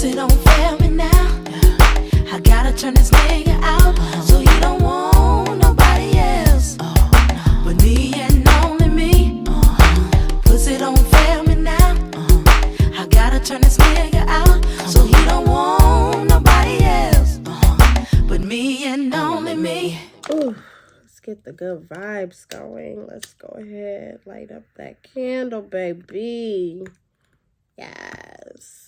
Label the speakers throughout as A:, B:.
A: Pussy don't fail me now. I gotta turn this nigga out, so he don't want nobody else but me and only me. Pussy don't fail me now. I gotta turn this nigga out, so he don't want nobody else but me and only me.
B: Ooh, let's get the good vibes going. Let's go ahead, light up that candle, baby. Yes.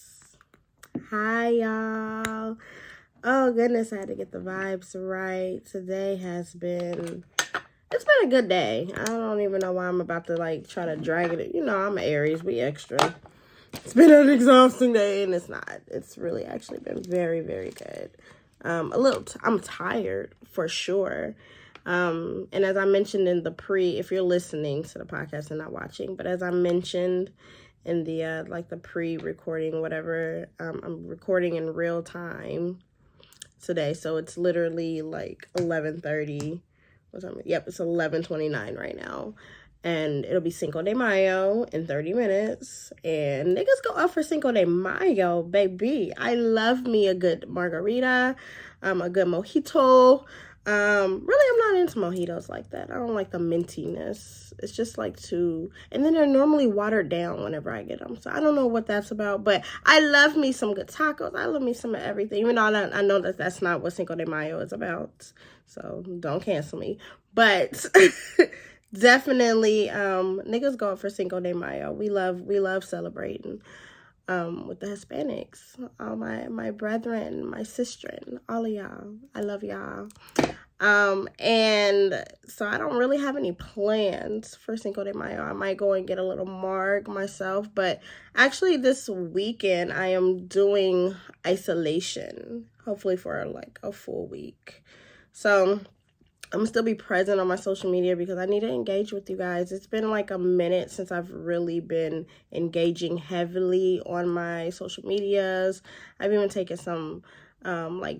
B: Hi, y'all. Oh, goodness, I had to get the vibes right. Today it's been a good day. I don't even know why I'm about to, like, try to drag it. You know, I'm an Aries. We extra. It's been an exhausting day, and it's not. It's really actually been very, very good. I'm tired, for sure. And as I mentioned in the if you're listening to the podcast and not watching, but as I mentioned in the, the pre-recording, whatever, I'm recording in real time today, so it's literally like 11:30. What time? Yep, it's 11:29 right now, and it'll be Cinco de Mayo in 30 minutes. And niggas go out for Cinco de Mayo, baby. I love me a good margarita, a good mojito. Really, I'm not into mojitos like that. I don't like the mintiness. It's just like and then they're normally watered down whenever I get them. So I don't know what that's about, but I love me some good tacos. I love me some of everything, even though I know that that's not what Cinco de Mayo is about. So don't cancel me. But definitely, niggas go out for Cinco de Mayo. We love celebrating. With the Hispanics, all my brethren, my sistren, all of y'all. I love y'all. And so I don't really have any plans for Cinco de Mayo. I might go and get a little marg myself, but actually this weekend I am doing isolation, hopefully for like a full week. So I'm gonna still be present on my social media because I need to engage with you guys. It's been like a minute since I've really been engaging heavily on my social medias. I've even taken some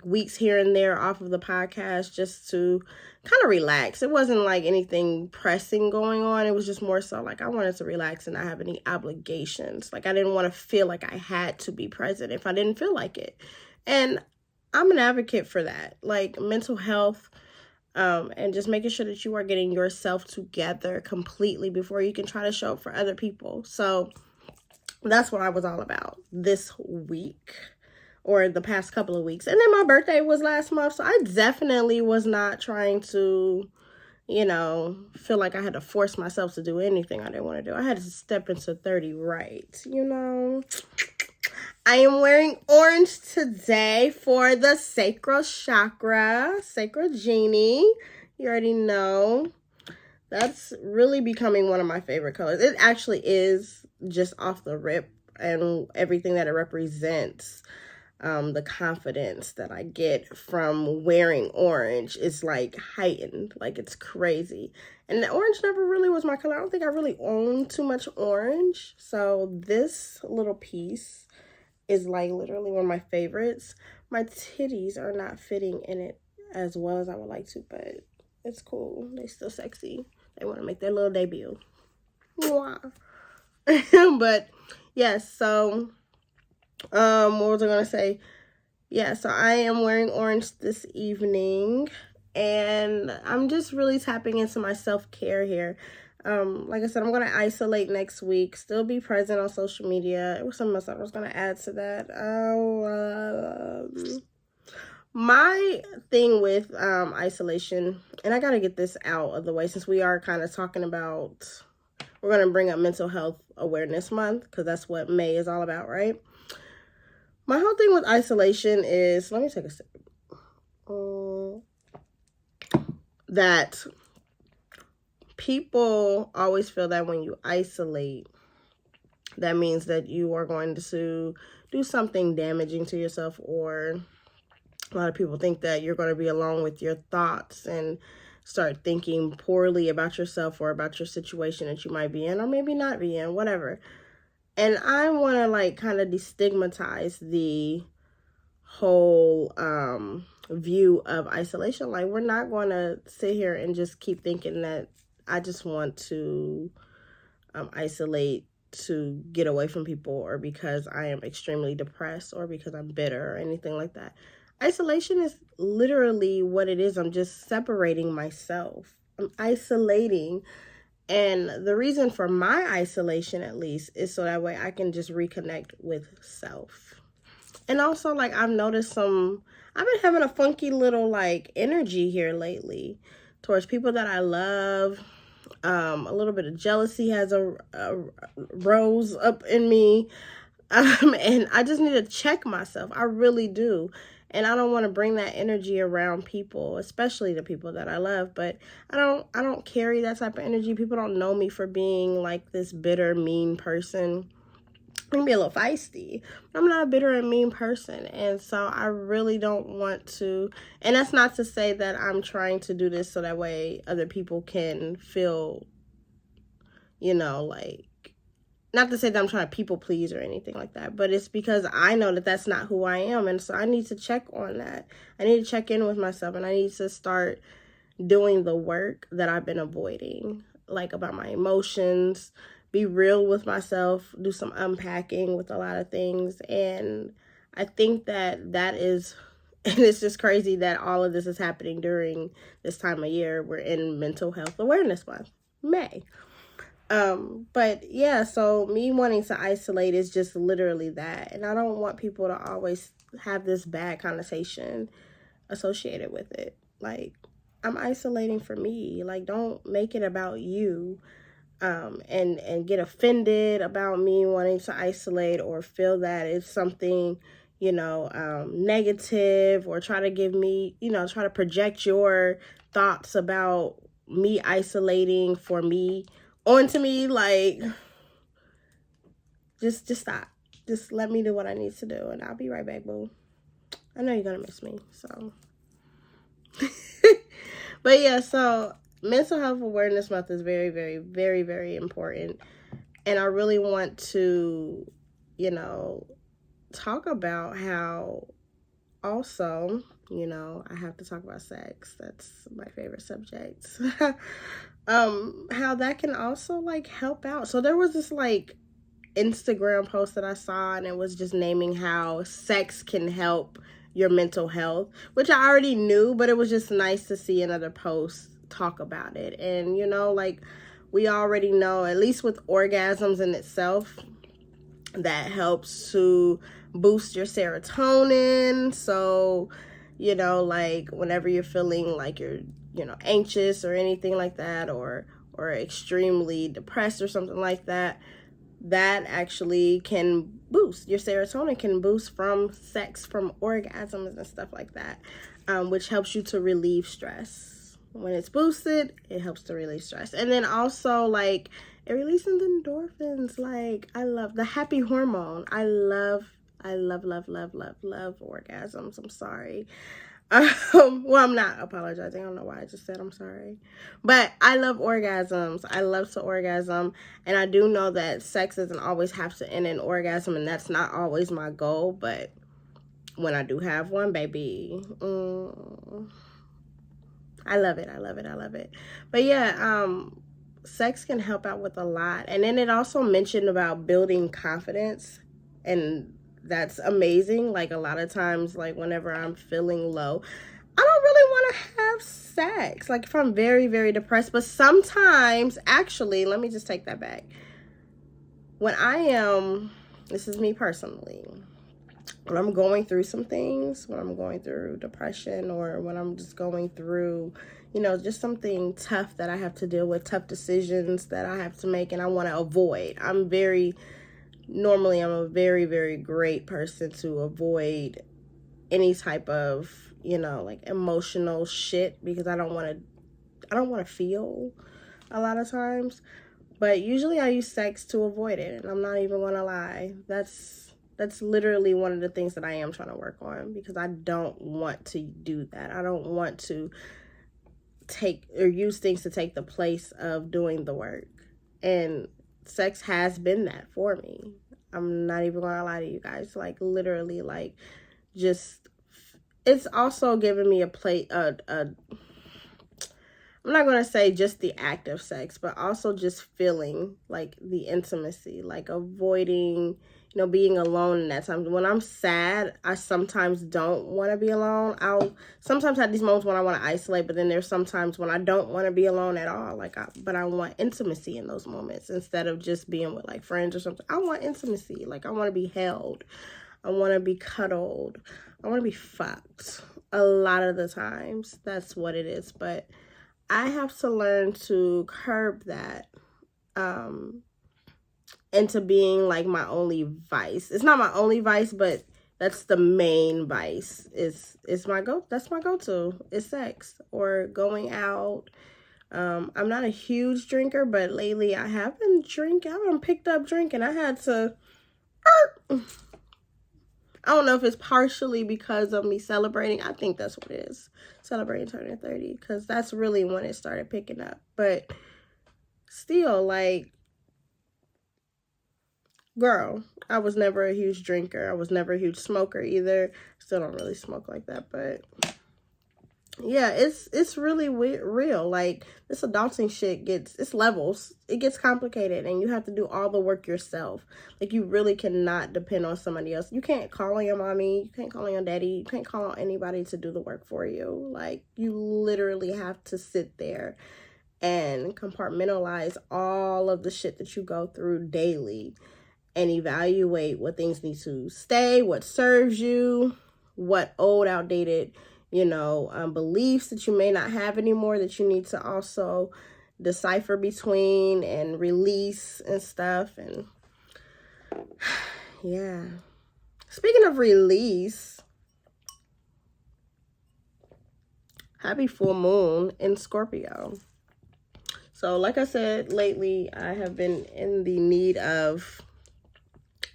B: weeks here and there off of the podcast just to kind of relax. It wasn't like anything pressing going on. It was just more so like I wanted to relax and not have any obligations. Like I didn't want to feel like I had to be present if I didn't feel like it. And I'm an advocate for that. Like mental health, and just making sure that you are getting yourself together completely before you can try to show up for other people. So that's what I was all about this week, or the past couple of weeks. And then my birthday was last month, so I definitely was not trying to, feel like I had to force myself to do anything I didn't want to do. I had to step into 30 right, I am wearing orange today for the sacral chakra, sacral genie. You already know. That's really becoming one of my favorite colors. It actually is just off the rip, and everything that it represents, the confidence that I get from wearing orange is like heightened, like it's crazy. And the orange never really was my color. I don't think I really own too much orange. So this little piece is like literally one of my favorites. My titties are not fitting in it as well as I would like to, but it's cool. They still sexy. They want to make their little debut. But yes, so what was I gonna say? Yeah, so I am wearing orange this evening, and I'm just really tapping into my self-care here. Like I said, I'm going to isolate next week, still be present on social media. It was something else I was going to add to that. My thing with isolation, and I got to get this out of the way since we are kind of talking about, we're going to bring up Mental Health Awareness Month because that's what May is all about, right? My whole thing with isolation is, let me take a sip. That people always feel that when you isolate, that means that you are going to do something damaging to yourself, or a lot of people think that you're going to be alone with your thoughts and start thinking poorly about yourself or about your situation that you might be in or maybe not be in, whatever. And I want to like kind of destigmatize the whole view of isolation. Like, we're not going to sit here and just keep thinking that I just want to isolate to get away from people, or because I am extremely depressed, or because I'm bitter or anything like that. Isolation is literally what it is. I'm just separating myself. I'm isolating. And the reason for my isolation, at least, is so that way I can just reconnect with self. And also, like, I've been having a funky little, like, energy here lately towards people that I love. A little bit of jealousy has rose up in me. And I just need to check myself. I really do. And I don't want to bring that energy around people, especially the people that I love. But I don't carry that type of energy. People don't know me for being like this bitter, mean person. I can be a little feisty, but I'm not a bitter and mean person. And so I really don't want to, and that's not to say that I'm trying to do this so that way other people can feel, like, not to say that I'm trying to people please or anything like that, but it's because I know that that's not who I am. And so I need to check on that. I need to check in with myself, and I need to start doing the work that I've been avoiding, like about my emotions, be real with myself, do some unpacking with a lot of things. And I think that is, and it's just crazy that all of this is happening during this time of year. We're in Mental Health Awareness Month, May. But yeah, so me wanting to isolate is just literally that. And I don't want people to always have this bad connotation associated with it. Like, I'm isolating for me. Like, don't make it about you. And get offended about me wanting to isolate, or feel that it's something, negative, or try to give me, try to project your thoughts about me isolating for me onto me. Like, just stop. Just let me do what I need to do, and I'll be right back, boo. I know you're gonna miss me, so. But yeah, so Mental Health Awareness Month is very, very, very, very important. And I really want to, talk about how also, I have to talk about sex. That's my favorite subject. How that can also, like, help out. So there was this, like, Instagram post that I saw, and it was just naming how sex can help your mental health, which I already knew, but it was just nice to see another post talk about it. And like, we already know, at least with orgasms in itself, that helps to boost your serotonin. So like, whenever you're feeling like you're anxious or anything like that, or extremely depressed or something like that, that actually can boost your serotonin, can boost from sex, from orgasms and stuff like that, which helps you to relieve stress. When it's boosted, it helps to relieve stress. And then also, like, it releases endorphins. Like, I love the happy hormone. I love orgasms. I'm sorry. Well, I'm not apologizing. I don't know why I just said I'm sorry. But I love orgasms. I love to orgasm. And I do know that sex doesn't always have to end in orgasm, and that's not always my goal. But when I do have one, baby, I love it. I love it. I love it. But yeah, sex can help out with a lot. And then it also mentioned about building confidence, and that's amazing. Like, a lot of times, like, whenever I'm feeling low, I don't really want to have sex. Like, if I'm very, very depressed. But sometimes, actually, let me just take that back. When I am, this is me personally, when I'm going through some things, when I'm going through depression, or when I'm just going through, just something tough that I have to deal with, tough decisions that I have to make and I want to avoid. Normally I'm a very, very great person to avoid any type of, like, emotional shit, because I don't want to feel a lot of times. But usually I use sex to avoid it, and I'm not even going to lie. That's literally one of the things that I am trying to work on, because I don't want to do that. I don't want to take or use things to take the place of doing the work. And sex has been that for me. I'm not even gonna lie to you guys. Like, literally, like, just, it's also given me a I'm not going to say just the act of sex, but also just feeling like the intimacy, like avoiding, being alone in that time. When I'm sad, I sometimes don't want to be alone. I'll sometimes have these moments when I want to isolate, but then there's sometimes when I don't want to be alone at all. But I want intimacy in those moments instead of just being with like friends or something. I want intimacy. Like I want to be held. I want to be cuddled. I want to be fucked. A lot of the times, that's what it is. But I have to learn to curb that into being like my only vice. It's not my only vice, but that's the main vice. That's my go-to. It's sex or going out. I'm not a huge drinker, but lately I have been drinking. I haven't picked up drinking. I had to. I don't know if it's partially because of me celebrating. I think that's what it is. Celebrating turning 30. Because that's really when it started picking up. But still, like, girl, I was never a huge drinker. I was never a huge smoker either. Still don't really smoke like that. But yeah, it's really real. Like, this adulting shit it's levels. It gets complicated and you have to do all the work yourself. Like, you really cannot depend on somebody else. You can't call on your mommy. You can't call on your daddy. You can't call on anybody to do the work for you. Like, you literally have to sit there and compartmentalize all of the shit that you go through daily and evaluate what things need to stay, what serves you, what old, outdated beliefs that you may not have anymore that you need to also decipher between and release and stuff. And yeah. Speaking of release, happy full moon in Scorpio. So like I said, lately I have been in the need of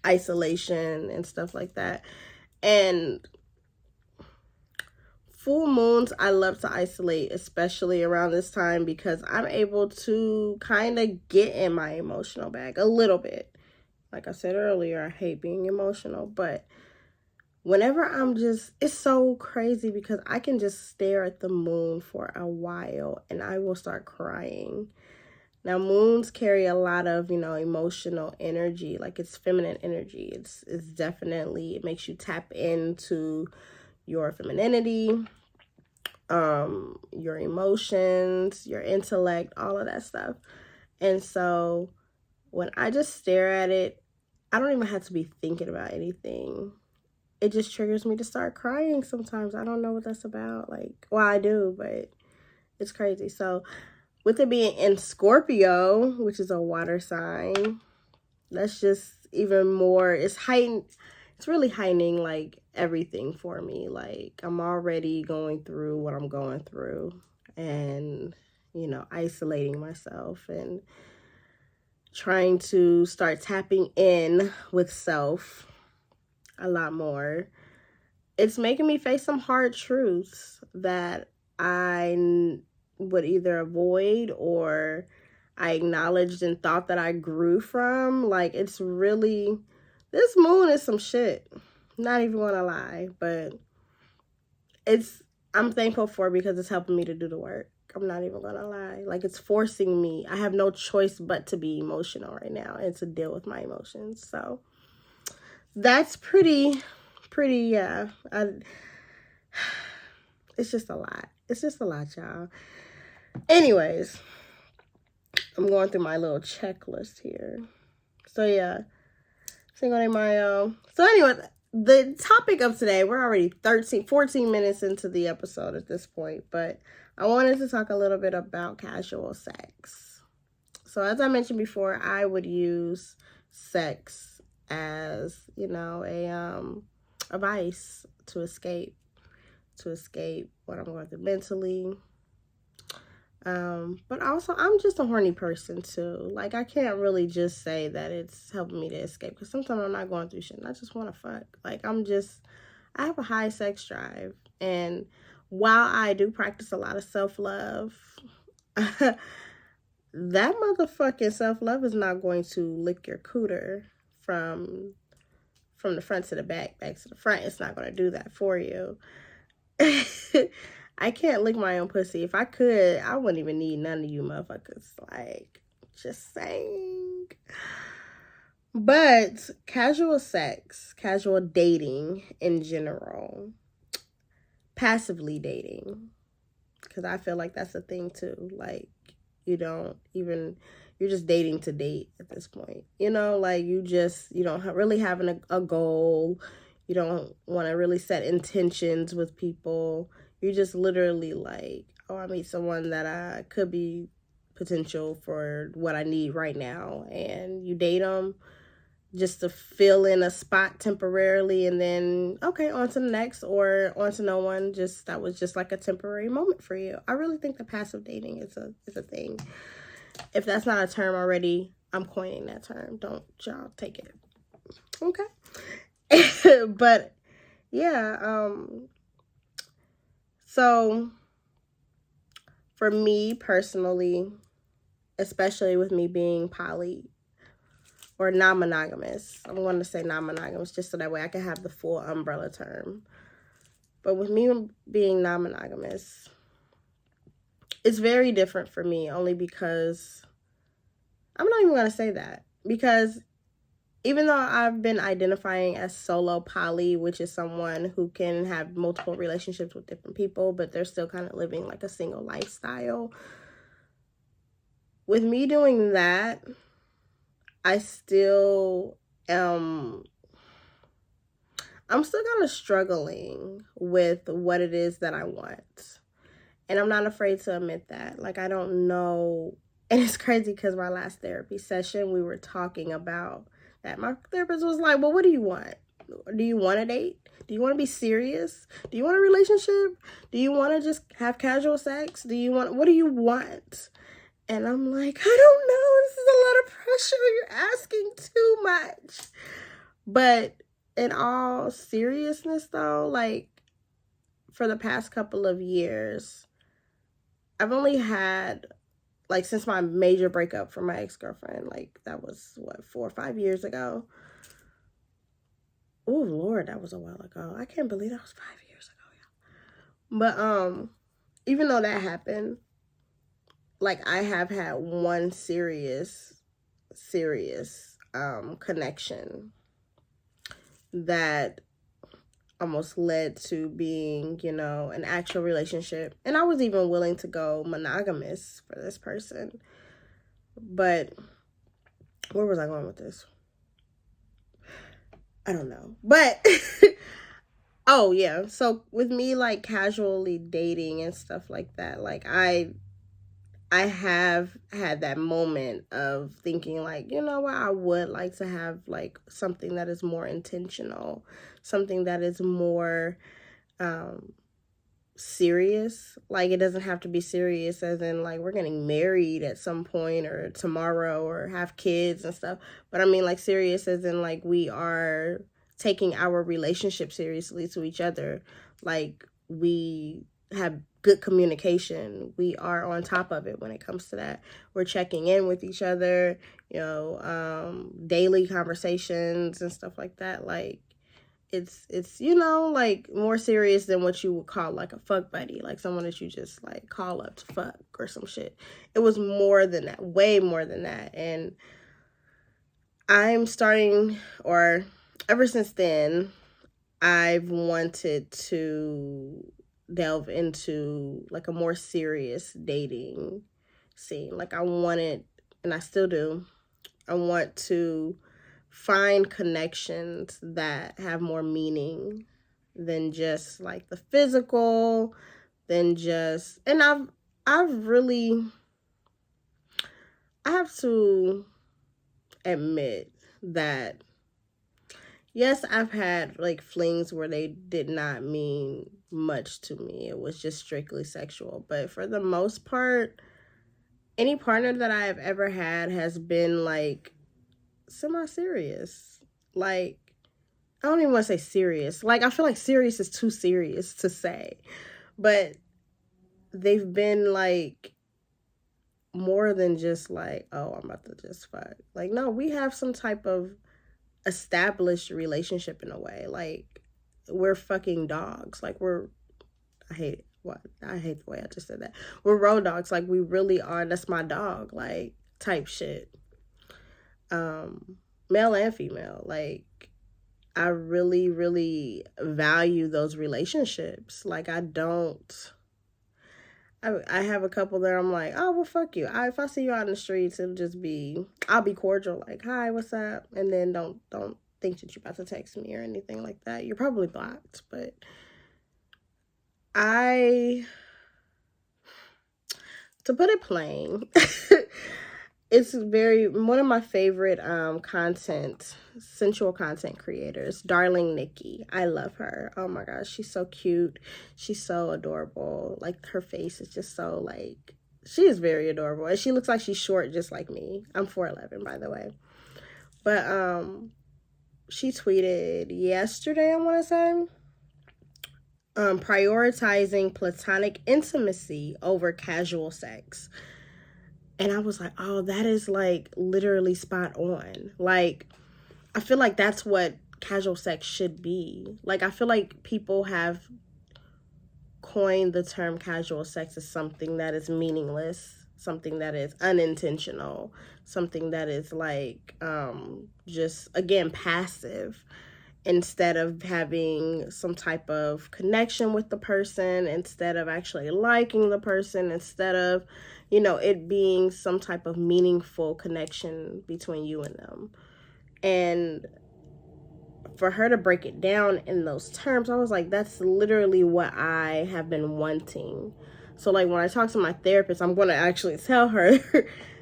B: isolation and stuff like that. And full moons, I love to isolate, especially around this time, because I'm able to kind of get in my emotional bag a little bit. Like I said earlier, I hate being emotional, but whenever it's so crazy because I can just stare at the moon for a while and I will start crying. Now, moons carry a lot of, emotional energy, like it's feminine energy. It's definitely, it makes you tap into your femininity, your emotions, your intellect, all of that stuff. And so when I just stare at it, I don't even have to be thinking about anything. It just triggers me to start crying sometimes. I don't know what that's about. Like, well, I do, but it's crazy. So with it being in Scorpio, which is a water sign, that's just even more, it's really heightening like everything for me. Like, I'm already going through what I'm going through and, isolating myself and trying to start tapping in with self a lot more. It's making me face some hard truths that I would either avoid or I acknowledged and thought that I grew from. Like, it's really, this moon is some shit. Not even gonna lie, but I'm thankful for it because it's helping me to do the work. I'm not even gonna lie. Like, it's forcing me. I have no choice but to be emotional right now and to deal with my emotions. So that's pretty, yeah. It's just a lot. It's just a lot, y'all. Anyways, I'm going through my little checklist here. So yeah, single name Mario. So anyway, the topic of today, we're already 14 minutes into the episode at this point, but I wanted to talk a little bit about casual sex. So as I mentioned before, I would use sex as, a vice to escape what I'm going through mentally. But also, I'm just a horny person too. Like, I can't really just say that it's helping me to escape, because sometimes I'm not going through shit and I just want to fuck. Like, I have a high sex drive. And while I do practice a lot of self-love, that motherfucking self-love is not going to lick your cooter from the front to the back to the front. It's not going to do that for you. I can't lick my own pussy. If I could, I wouldn't even need none of you motherfuckers. Like, just saying. But casual sex, casual dating in general, passively dating, because I feel like that's a thing too. Like, you don't even, you're just dating to date at this point. You know, like you don't really having a goal. You don't want to really set intentions with people. You just literally like, oh, I meet someone that I could be potential for what I need right now. And you date them just to fill in a spot temporarily, and then okay, on to the next, or on to no one. Just that was just like a temporary moment for you. I really think the passive dating is a thing. If that's not a term already, I'm coining that term. Don't y'all take it. Okay. But yeah, so for me personally, especially with me being poly or non-monogamous. I'm going to say non-monogamous just so that way I can have the full umbrella term. But with me being non-monogamous, it's very different for me only because I'm not even going to say that. Because even though I've been identifying as solo poly, which is someone who can have multiple relationships with different people, but they're still kind of living like a single lifestyle. With me doing that, I still am, I'm still kind of struggling with what it is that I want. And I'm not afraid to admit that. Like, I don't know. And it's crazy because my last therapy session, we were talking about that. My therapist was like, well, what do you want? Do you want a date? Do you want to be serious? Do you want a relationship? Do you want to just have casual sex? What do you want? And I'm like, I don't know. This is a lot of pressure. You're asking too much. But in all seriousness, though, like, for the past couple of years, I've only had, like, since my major breakup from my ex-girlfriend, like, that was, 4 or 5 years ago. Oh, Lord, that was a while ago. I can't believe that was 5 years ago, yeah. But, even though that happened, like, I have had one serious connection that almost led to being, an actual relationship. And I was even willing to go monogamous for this person. But where was I going with this? I don't know. But oh yeah. So with me like casually dating and stuff like that, like I have had that moment of thinking like, you know what, I would like to have like something that is more intentional, something that is more serious. Like, it doesn't have to be serious as in like we're getting married at some point or tomorrow or have kids and stuff. But I mean like serious as in like we are taking our relationship seriously to each other. Like, we have good communication. We are on top of it when it comes to that. We're checking in with each other, daily conversations and stuff like that. Like, it's like more serious than what you would call like a fuck buddy, like someone that you just like call up to fuck or some shit. It was more than that, way more than that. And I'm starting, or ever since then, I've wanted to delve into like a more serious dating scene. Like, I wanted, and I still do, I want to find connections that have more meaning than just like the physical, than just, and I've really, I have to admit that yes, I've had like flings where they did not mean much to me. It was just strictly sexual. But for the most part, any partner that I have ever had has been like semi-serious. Like, I don't even want to say serious. Like, I feel like serious is too serious to say. But they've been like more than just like, oh, I'm about to just fuck. Like, no, we have some type of established relationship in a way. Like, we're fucking dogs. Like, we're well, I hate the way I just said that. We're road dogs. Like, we really are. That's my dog, like, type shit. Male and female. Like, I really, really value those relationships. Like, I have a couple that I'm like, oh, well, fuck you. If I see you out in the streets, I'll be cordial, like, hi, what's up? And then don't think that you're about to text me or anything like that. You're probably blocked, but to put it plain, it's one of my favorite sensual content creators, Darling Nikki. I love her. Oh my gosh, she's so cute. She's so adorable. Like, her face is just so, like, she is very adorable. And she looks like she's short just like me. I'm 4'11", by the way. But she tweeted yesterday, I want to say, prioritizing platonic intimacy over casual sex. And I was like, oh, that is, like, literally spot on. Like, I feel like that's what casual sex should be. Like, I feel like people have coined the term casual sex as something that is meaningless, something that is unintentional, something that is, like, just, again, passive, instead of having some type of connection with the person, instead of actually liking the person, instead of, it being some type of meaningful connection between you and them. And for her to break it down in those terms, I was like, that's literally what I have been wanting. So, like, when I talk to my therapist, I'm going to actually tell her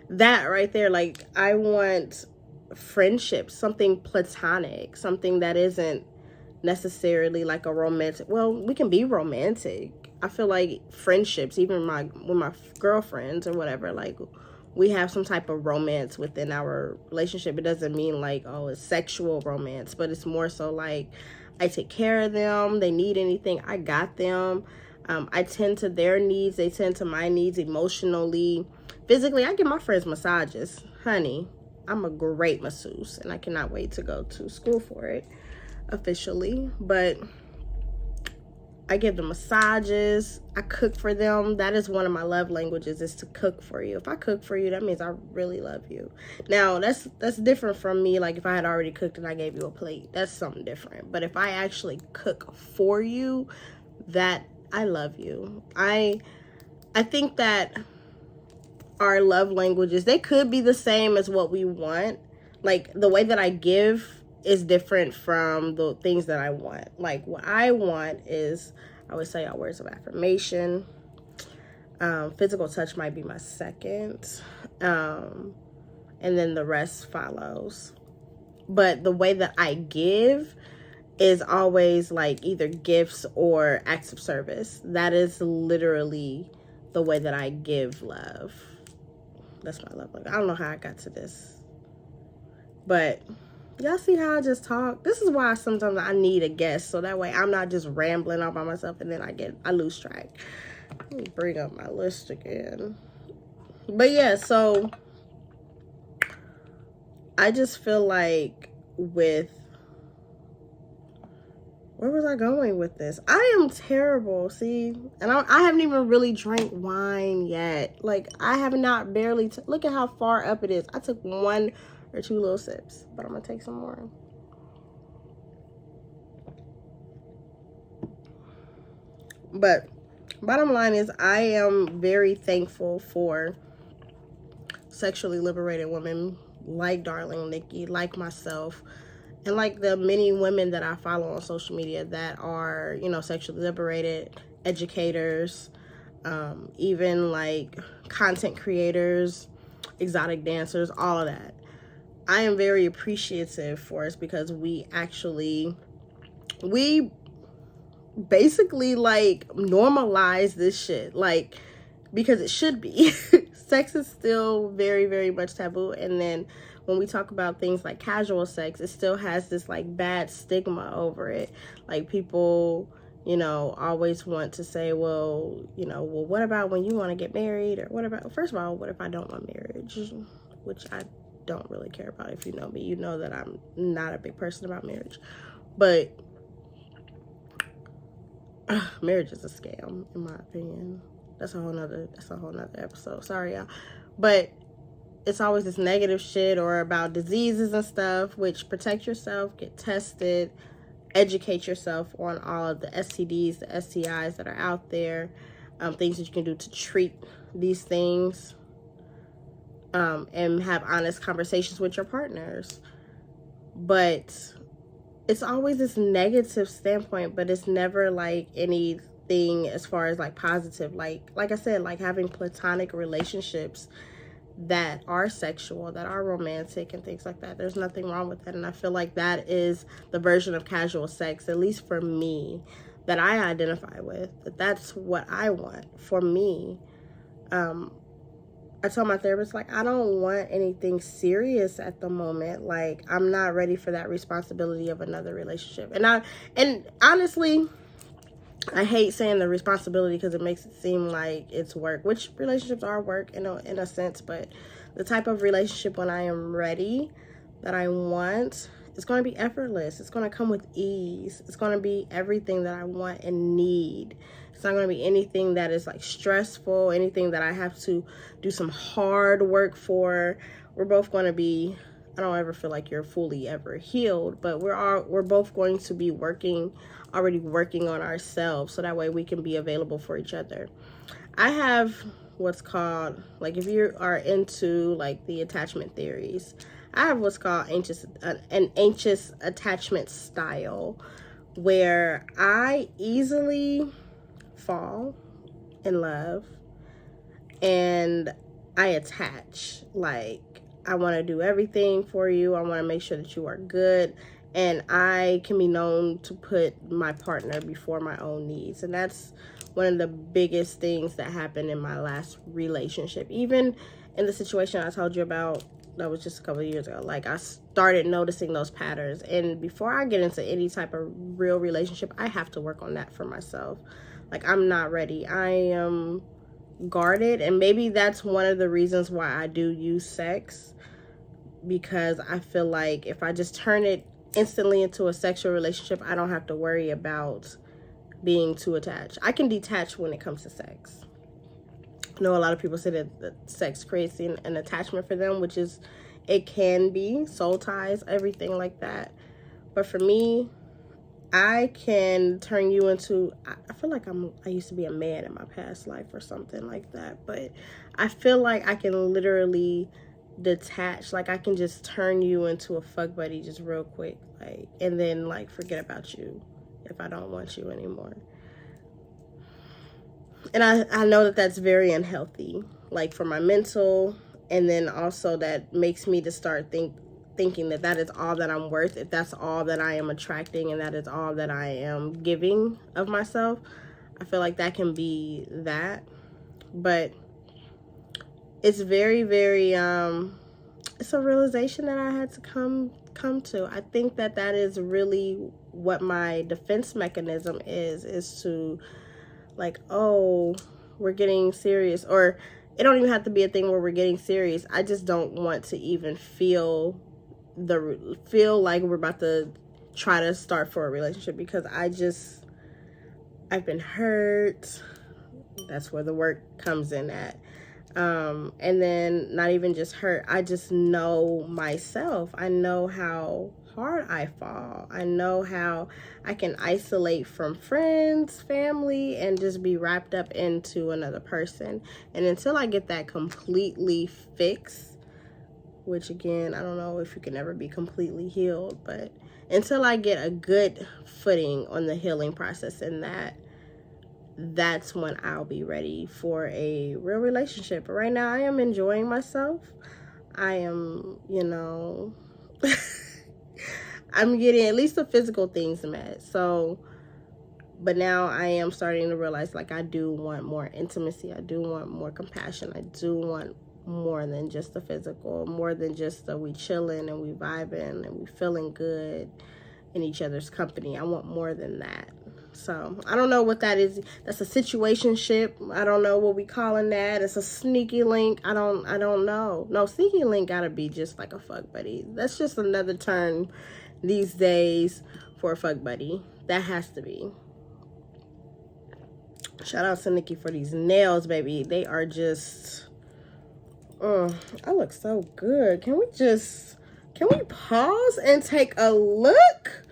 B: that right there. Like, I want friendship, something platonic, something that isn't necessarily like a romantic. Well, we can be romantic. I feel like friendships, even with my girlfriends or whatever, like, we have some type of romance within our relationship. It doesn't mean like, oh, it's sexual romance, but it's more so like, I take care of them. They need anything, I got them. I tend to their needs. They tend to my needs emotionally, physically. I give my friends massages. Honey, I'm a great masseuse, and I cannot wait to go to school for it officially. But I give them massages. I cook for them. That is one of my love languages, is to cook for you. If I cook for you, that means I really love you. Now, that's different from me. Like, if I had already cooked and I gave you a plate, that's something different. But if I actually cook for you, that I love you. I think that our love languages, they could be the same as what we want. Like, the way that I give is different from the things that I want. Like, what I want is, I would say, our words of affirmation. Physical touch might be my second. And then the rest follows. But the way that I give is always like either gifts or acts of service. That is literally the way that I give love. That's my love language. I don't know how I got to this, but y'all see how I just talk? This is why sometimes I need a guest, so that way I'm not just rambling all by myself and then I lose track. Let me bring up my list again. But yeah, so I just feel like where was I going with this? I am terrible, see? And I haven't even really drank wine yet. Like, I have not barely... look at how far up it is. I took 1 or 2 little sips, but I'm going to take some more. But bottom line is, I am very thankful for sexually liberated women like Darling Nikki, like myself, and like the many women that I follow on social media that are, sexually liberated, educators, even like content creators, exotic dancers, all of that. I am very appreciative for us, because we basically like normalize this shit, like, because it should be. Sex is still very, very much taboo. And then when we talk about things like casual sex, it still has this like bad stigma over it. Like, people, always want to say, well, what about when you want to get married? Or what about, first of all, what if I don't want marriage? Which I don't really care about. If you know me, you know that I'm not a big person about marriage. But marriage is a scam, in my opinion. That's a whole nother episode. Sorry, y'all. But it's always this negative shit or about diseases and stuff, which protect yourself, get tested, educate yourself on all of the STDs, the STIs that are out there, things that you can do to treat these things, and have honest conversations with your partners. But it's always this negative standpoint, but it's never like anything as far as like positive. Like I said, like having platonic relationships that are sexual, that are romantic and things like that. There's nothing wrong with that. And I feel like that is the version of casual sex, at least for me, that I identify with. That's what I want for me. I told my therapist, like, I don't want anything serious at the moment. Like, I'm not ready for that responsibility of another relationship. And honestly, I hate saying the responsibility because it makes it seem like it's work, which relationships are work in a sense, but the type of relationship when I am ready that I want, it's going to be effortless. It's going to come with ease. It's going to be everything that I want and need. It's not going to be anything that is like stressful, anything that I have to do some hard work for. We're both going to be, I don't ever feel like you're fully ever healed, but we're both going to be already working on ourselves, so that way we can be available for each other. I have what's called, like, if you are into like the attachment theories, I have what's called an anxious attachment style, where I easily fall in love and I attach. Like, I want to do everything for you. I want to make sure that you are good. And I can be known to put my partner before my own needs. And that's one of the biggest things that happened in my last relationship. Even in the situation I told you about, that was just a couple of years ago. Like, I started noticing those patterns. And before I get into any type of real relationship, I have to work on that for myself. Like, I'm not ready. I am guarded. And maybe that's one of the reasons why I do use sex. Because I feel like if I just turn it instantly into a sexual relationship, I don't have to worry about being too attached. I can detach when it comes to sex. I know a lot of people say that sex creates an attachment for them, which is, it can be soul ties, everything like that. But for me, I can turn you into, I feel like I used to be a man in my past life or something like that. But I feel like I can literally detach. Like, I can just turn you into a fuck buddy just real quick, like, and then like forget about you if I don't want you anymore. And I know that that's very unhealthy, like for my mental, and then also that makes me to start thinking that is all that I'm worth, if that's all that I am attracting and that is all that I am giving of myself. I feel like that can be that. But it's very, very, it's a realization that I had to come to. I think that is really what my defense mechanism is to, like, oh, we're getting serious. Or it don't even have to be a thing where we're getting serious. I just don't want to even feel like we're about to try to start for a relationship, because I've been hurt. That's where the work comes in at. And then not even just hurt, I just know myself. I know how hard I fall. I know how I can isolate from friends, family, and just be wrapped up into another person. And until I get that completely fixed, which again, I don't know if you can ever be completely healed, but until I get a good footing on the healing process in that's when I'll be ready for a real relationship. But right now, I am enjoying myself. I am, I'm getting at least the physical things met. So, but now I am starting to realize, like, I do want more intimacy. I do want more compassion. I do want more than just the physical, more than just the we chilling and we vibing and we feeling good in each other's company. I want more than that. So I don't know what that is. That's a situationship. I don't know what we calling that. It's a sneaky link. I don't know. No, sneaky link gotta be just like a fuck buddy. That's just another term these days for a fuck buddy. That has to be. Shout out to Nikki for these nails, baby. They are just, I look so good. Can we pause and take a look?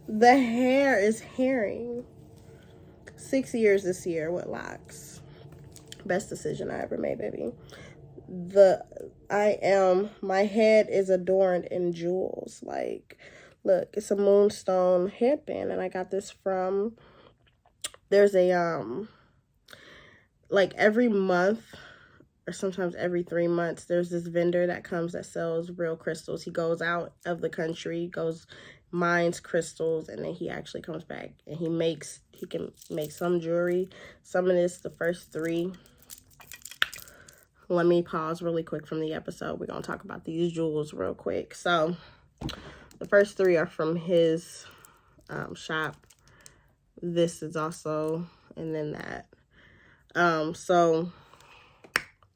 B: The hair is herring. 6 years this year with locks. Best decision I ever made, baby. My head is adorned in jewels. Like, look, it's a moonstone headband, and I got this from, there's a, like every month, or sometimes every 3 months, there's this vendor that comes that sells real crystals. He goes out of the country, mines crystals, and then he actually comes back and he can make some jewelry. Some of this, the first 3. Let me pause really quick from the episode. We're going to talk about these jewels real quick. So the first 3 are from his shop. This is also, and then that. So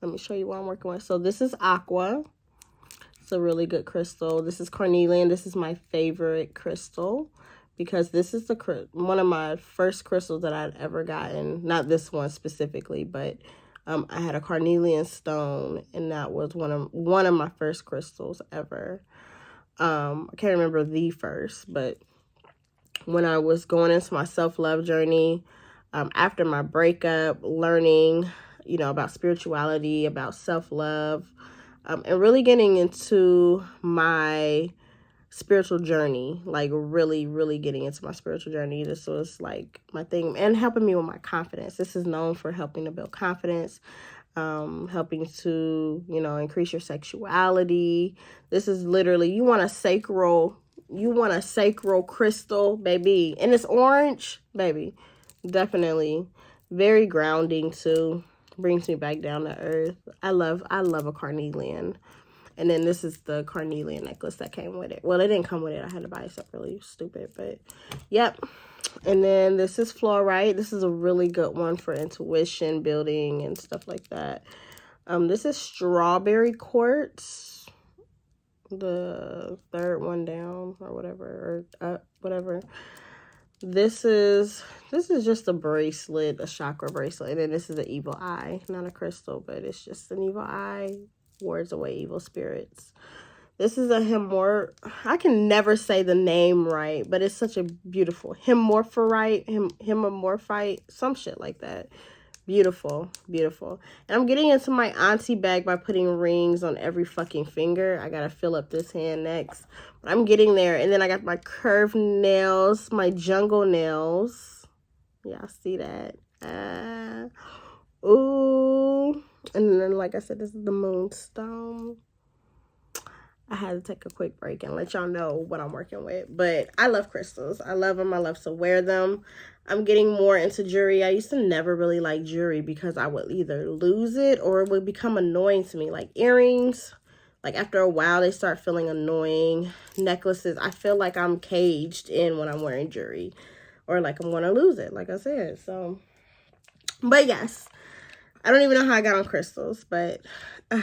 B: let me show you what I'm working with. So this is aqua. It's a really good crystal. This is carnelian. This is my favorite crystal because this is one of my first crystals that I'd ever gotten. Not this one specifically, but I had a carnelian stone, and that was one of my first crystals ever. I can't remember the first, but when I was going into my self-love journey, after my breakup, learning, about spirituality, about self-love, and really getting into my spiritual journey, like really, really getting into my spiritual journey. This was like my thing, and helping me with my confidence. This is known for helping to build confidence, helping to, increase your sexuality. This is literally, you want a sacral crystal, baby, and it's orange, baby. Definitely very grounding too. Brings me back down to earth. I love a carnelian. And then this is the carnelian necklace that came with it. Well, it didn't come with it. I had to buy something really stupid, but yep. And then this is fluorite. This is a really good one for intuition building and stuff like that. This is strawberry quartz. The third one down or whatever, or whatever. This is just a bracelet, a chakra bracelet. And then this is an evil eye, not a crystal, but it's just an evil eye. Wards away evil spirits. This is a I can never say the name right, but it's such a beautiful hemorrhite, some shit like that. Beautiful, beautiful. And I'm getting into my auntie bag by putting rings on every fucking finger. I gotta fill up this hand next. But I'm getting there. And then I got my curved nails, my jungle nails. Y'all see that? Ooh. And then, like I said, this is the moonstone. I had to take a quick break and let y'all know what I'm working with. But I love crystals. I love them. I love to wear them. I'm getting more into jewelry. I used to never really like jewelry because I would either lose it or it would become annoying to me. Like earrings, like after a while, they start feeling annoying. Necklaces, I feel like I'm caged in when I'm wearing jewelry. Or like I'm going to lose it, like I said. So, but yes. I don't even know how I got on crystals, but I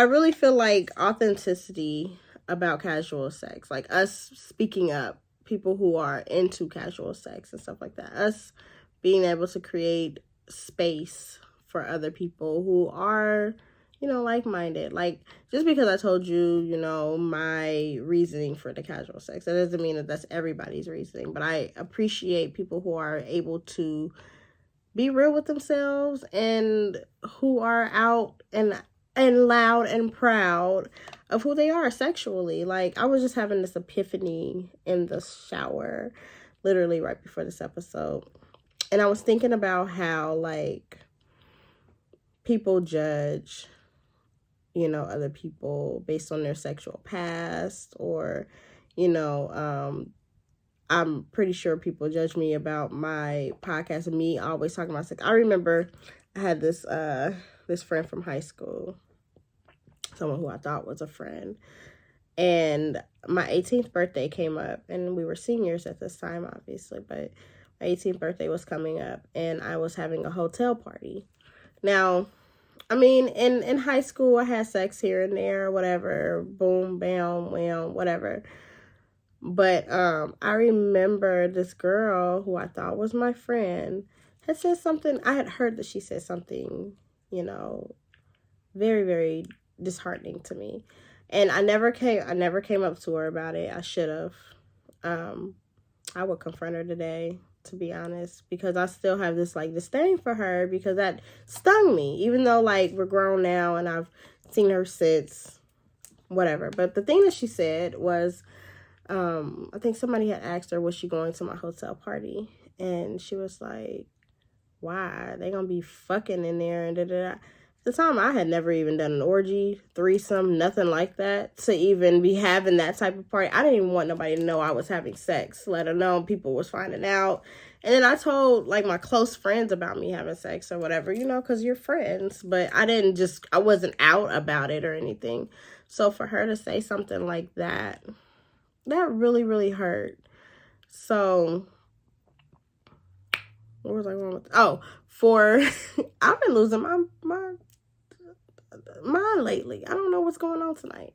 B: really feel like authenticity about casual sex, like us speaking up, people who are into casual sex and stuff like that, us being able to create space for other people who are, like-minded. Like, just because I told you, my reasoning for the casual sex, that doesn't mean that that's everybody's reasoning, but I appreciate people who are able to be real with themselves and who are out and loud and proud of who they are sexually. Like, I was just having this epiphany in the shower, literally right before this episode. And I was thinking about how, like, people judge, other people based on their sexual past or, I'm pretty sure people judge me about my podcast and me always talking about sex. I remember I had this friend from high school, someone who I thought was a friend, and my 18th birthday came up, and we were seniors at this time, obviously, but my 18th birthday was coming up, and I was having a hotel party. Now, I mean, in high school, I had sex here and there, whatever, boom, bam, wham, whatever. But I remember this girl who I thought was my friend had said something. I had heard that she said something, you know, very, very disheartening to me. And I never came up to her about it. I should have. I would confront her today, to be honest, because I still have this like disdain for her because that stung me, even though like we're grown now and I've seen her since, whatever. But the thing that she said was, I think somebody had asked her, was she going to my hotel party? And she was like, why? They gonna be fucking in there and da-da-da. At the time, I had never even done an orgy, threesome, nothing like that, to even be having that type of party. I didn't even want nobody to know I was having sex, let alone people was finding out. And then I told, like, my close friends about me having sex or whatever, you know, because you're friends. But I wasn't out about it or anything. So for her to say something like that, that really, really hurt. So, what was I going with? Oh, I've been losing my mind lately. I don't know what's going on tonight.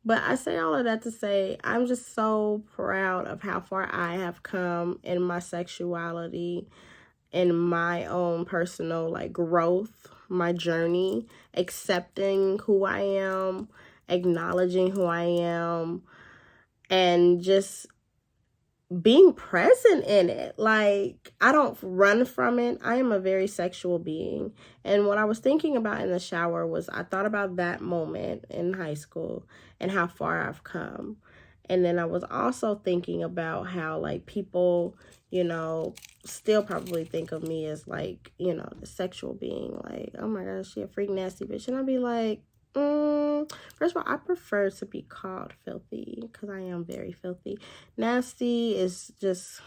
B: But I say all of that to say I'm just so proud of how far I have come in my sexuality, in my own personal like growth, my journey, accepting who I am, acknowledging who I am, and just being present in it. Like, I don't run from it. I am a very sexual being. And what I was thinking about in the shower was I thought about that moment in high school and how far I've come. And then I was also thinking about how, like, people, you know, still probably think of me as, like, you know, the sexual being. Like, oh my gosh, she a freak nasty bitch. And I'd be like, first of all, I prefer to be called filthy because I am very filthy. Nasty is just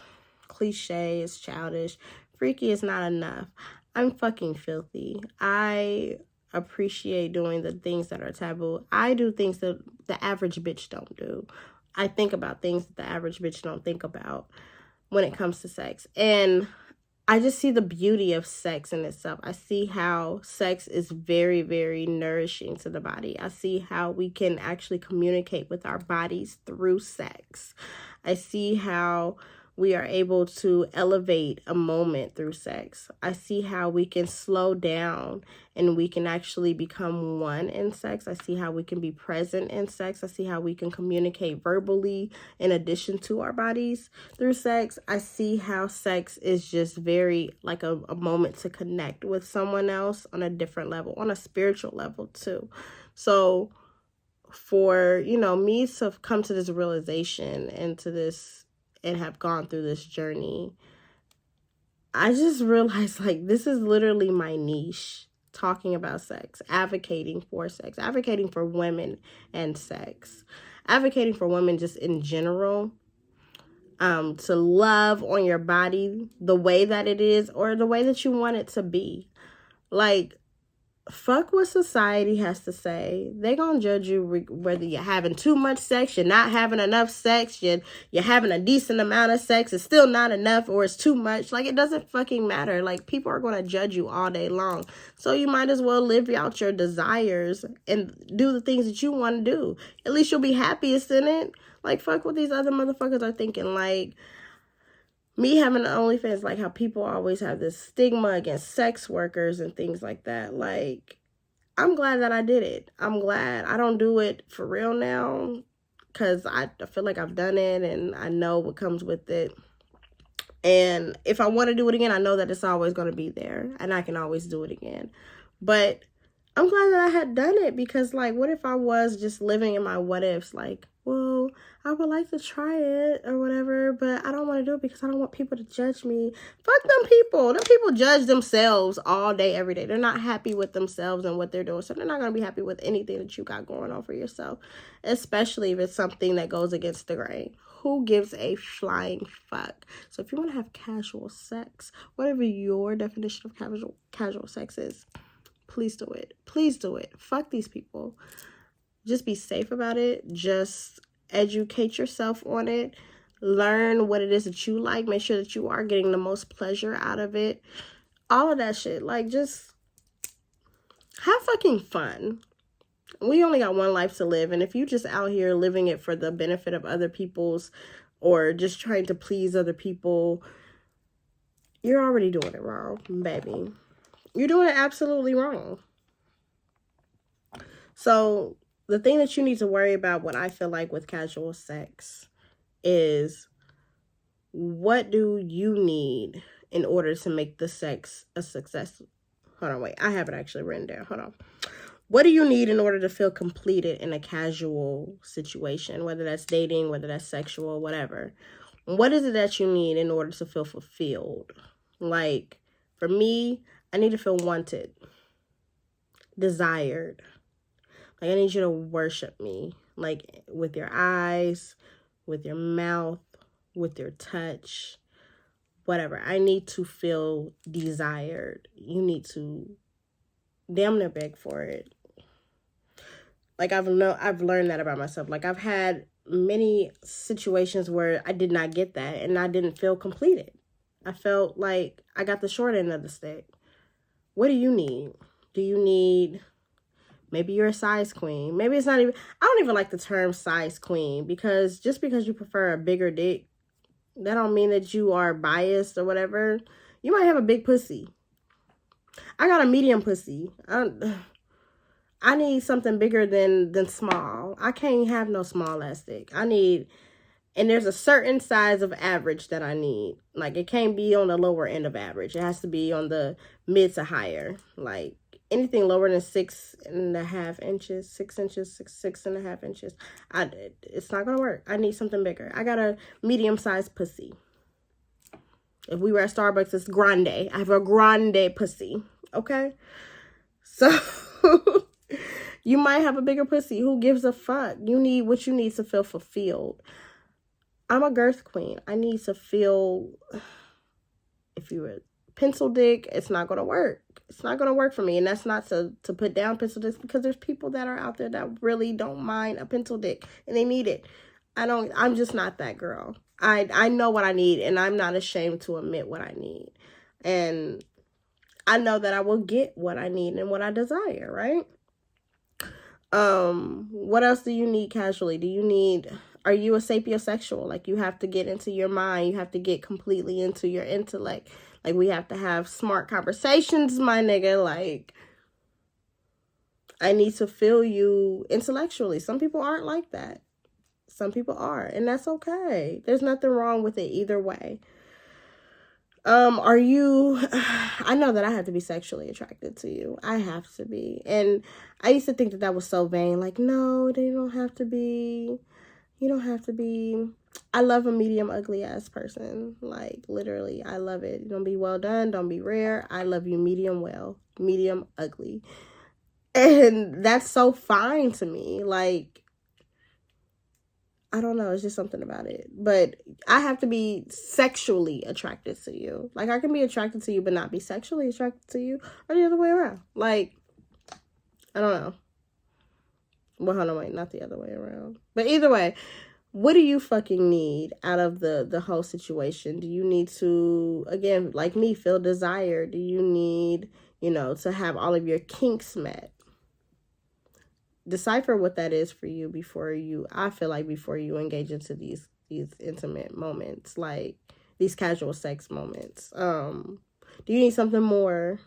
B: cliche, it's childish. Freaky is not enough. I'm fucking filthy. I appreciate doing the things that are taboo. I do things that the average bitch don't do. I think about things that the average bitch don't think about when it comes to sex. And I just see the beauty of sex in itself. I see how sex is very, very nourishing to the body. I see how we can actually communicate with our bodies through sex. I see how we are able to elevate a moment through sex. I see how we can slow down and we can actually become one in sex. I see how we can be present in sex. I see how we can communicate verbally in addition to our bodies through sex. I see how sex is just very like a moment to connect with someone else on a different level, on a spiritual level too. So for, you know, me to come to this realization and have gone through this journey, I just realized like this is literally my niche, talking about sex, advocating for women and sex, advocating for women just in general, to love on your body the way that it is or the way that you want it to be. Like, fuck what society has to say. They gonna judge you whether you're having too much sex, you're not having enough sex, you're having a decent amount of sex, it's still not enough, or it's too much. Like, it doesn't fucking matter. Like, people are gonna judge you all day long. So you might as well live out your desires and do the things that you want to do. At least you'll be happiest in it. Like, fuck what these other motherfuckers are thinking. Like, me having an OnlyFans, like how people always have this stigma against sex workers and things like that. Like, I'm glad that I did it. I'm glad I don't do it for real now because I feel like I've done it and I know what comes with it. And if I want to do it again, I know that it's always going to be there and I can always do it again. But I'm glad that I had done it because, like, what if I was just living in my what ifs? Like, well, I would like to try it or whatever, but I don't want to do it because I don't want people to judge me. Fuck them people. Them people judge themselves all day, every day. They're not happy with themselves and what they're doing, so they're not going to be happy with anything that you got going on for yourself, especially if it's something that goes against the grain. Who gives a flying fuck? So if you want to have casual sex, whatever your definition of casual sex is, please do it. Please do it. Fuck these people. Just be safe about it. Just educate yourself on it. Learn what it is that you like. Make sure that you are getting the most pleasure out of it. All of that shit. Like, just have fucking fun. We only got one life to live, and if you just out here living it for the benefit of other people's, or just trying to please other people, you're already doing it wrong, baby. You're doing it absolutely wrong. So the thing that you need to worry about, what I feel like with casual sex, is what do you need in order to make the sex a success? Hold on, wait. I have it actually written down. Hold on. What do you need in order to feel completed in a casual situation, whether that's dating, whether that's sexual, whatever? What is it that you need in order to feel fulfilled? Like, for me, I need to feel wanted, desired. Like, I need you to worship me, like, with your eyes, with your mouth, with your touch, whatever. I need to feel desired. You need to damn near beg for it. Like, I've learned that about myself. Like, I've had many situations where I did not get that and I didn't feel completed. I felt like I got the short end of the stick. What do you need? Do you need, maybe you're a size queen. Maybe it's not even, I don't even like the term size queen, because just because you prefer a bigger dick, that don't mean that you are biased or whatever. You might have a big pussy. I got a medium pussy. I need something bigger than small. I can't have no small ass dick. I need, and there's a certain size of average that I need. Like, it can't be on the lower end of average. It has to be on the mid to higher. Like, anything lower than 6.5 inches, 6 inches, 6.5 inches, it's not gonna work. I need something bigger. I got a medium sized pussy. If we were at Starbucks, it's grande. I have a grande pussy. Okay, so. You might have a bigger pussy. Who gives a fuck? You need what you need to feel fulfilled. I'm a girth queen. I need to feel, if you're a pencil dick, it's not going to work. It's not going to work for me. And that's not to put down pencil dicks, because there's people that are out there that really don't mind a pencil dick and they need it. I'm just not that girl. I know what I need, and I'm not ashamed to admit what I need. And I know that I will get what I need and what I desire, right? What else do you need casually? Are you a sapiosexual? Like, you have to get into your mind. You have to get completely into your intellect. Like, we have to have smart conversations, my nigga. Like, I need to feel you intellectually. Some people aren't like that. Some people are, and that's okay. There's nothing wrong with it either way. Are you, I know that I have to be sexually attracted to you. I have to be. And I used to think that was so vain. Like, no, they don't have to be. You don't have to be. I love a medium ugly ass person. Like, literally, I love it. Don't be well done. Don't be rare. I love you medium well, medium ugly. And that's so fine to me. Like, I don't know. It's just something about it. But I have to be sexually attracted to you. Like, I can be attracted to you but not be sexually attracted to you, or the other way around. Like, I don't know. Well, hold on, wait. Not the other way around. But either way, what do you fucking need out of the whole situation? Do you need to, again, like me, feel desire? Do you need, to have all of your kinks met? Decipher what that is for you before you engage into these intimate moments, like these casual sex moments. Do you need something more?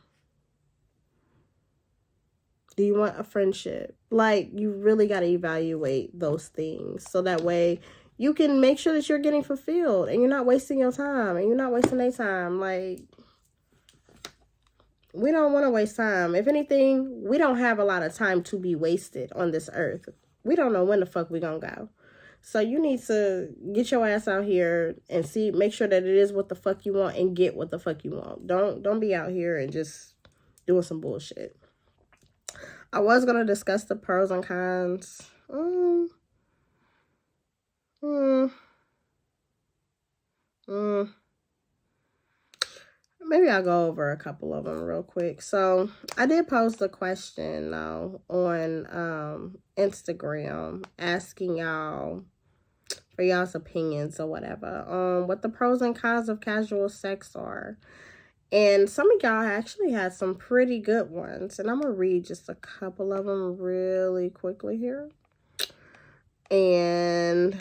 B: Do you want a friendship? Like, you really got to evaluate those things, so that way you can make sure that you're getting fulfilled and you're not wasting your time and you're not wasting their time. Like, we don't want to waste time. If anything, we don't have a lot of time to be wasted on this earth. We don't know when the fuck we gonna go. So you need to get your ass out here and make sure that it is what the fuck you want, and get what the fuck you want. Don't be out here and just doing some bullshit. I was gonna discuss the pros and cons. Maybe I'll go over a couple of them real quick. So I did post a question though on Instagram, asking y'all for y'all's opinions or whatever on what the pros and cons of casual sex are. And some of y'all actually had some pretty good ones. And I'm going to read just a couple of them really quickly here. And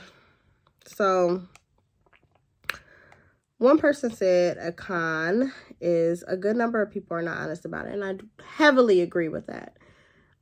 B: so one person said a con is a good number of people are not honest about it. And I heavily agree with that.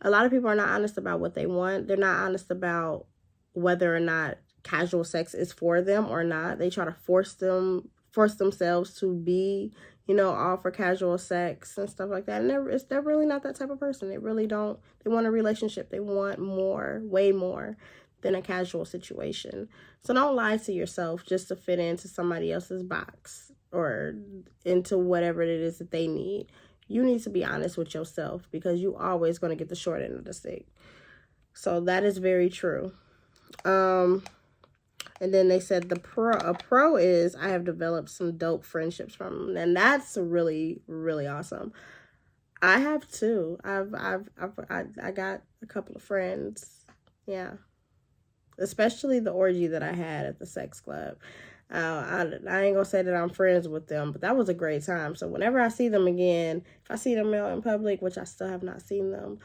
B: A lot of people are not honest about what they want. They're not honest about whether or not casual sex is for them or not. They try to force themselves to be, all for casual sex and stuff like that. And they're really not that type of person. They really don't. They want a relationship. They want more, way more than a casual situation. So don't lie to yourself just to fit into somebody else's box or into whatever it is that they need. You need to be honest with yourself because you always going to get the short end of the stick. So that is very true. And then they said a pro is I have developed some dope friendships from them. And that's really, really awesome. I have too. I got a couple of friends. Yeah. Especially the orgy that I had at the sex club. I ain't gonna say that I'm friends with them, but that was a great time. So whenever I see them again, if I see them out in public, which I still have not seen them,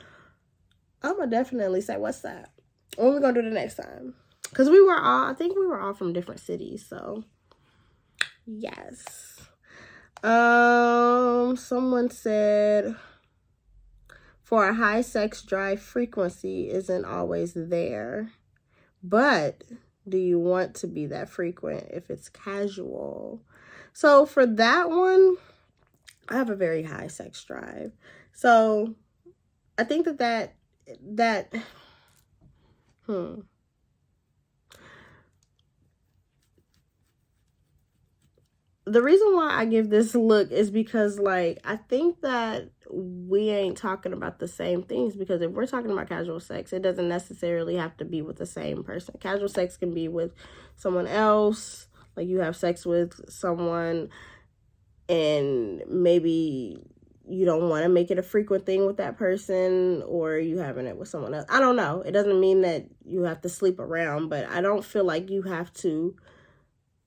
B: I'm gonna definitely say, what's that? What are we gonna do the next time? Because I think we were all from different cities, so yes. Someone said for a high sex drive, frequency isn't always there. But do you want to be that frequent if it's casual? So for that one, I have a very high sex drive. So I think that the reason why I give this look is because, like, I think that we ain't talking about the same things, because if we're talking about casual sex, it doesn't necessarily have to be with the same person. Casual sex can be with someone else. Like, you have sex with someone and maybe you don't want to make it a frequent thing with that person, or you having it with someone else. I don't know. It doesn't mean that you have to sleep around, but I don't feel like you have to.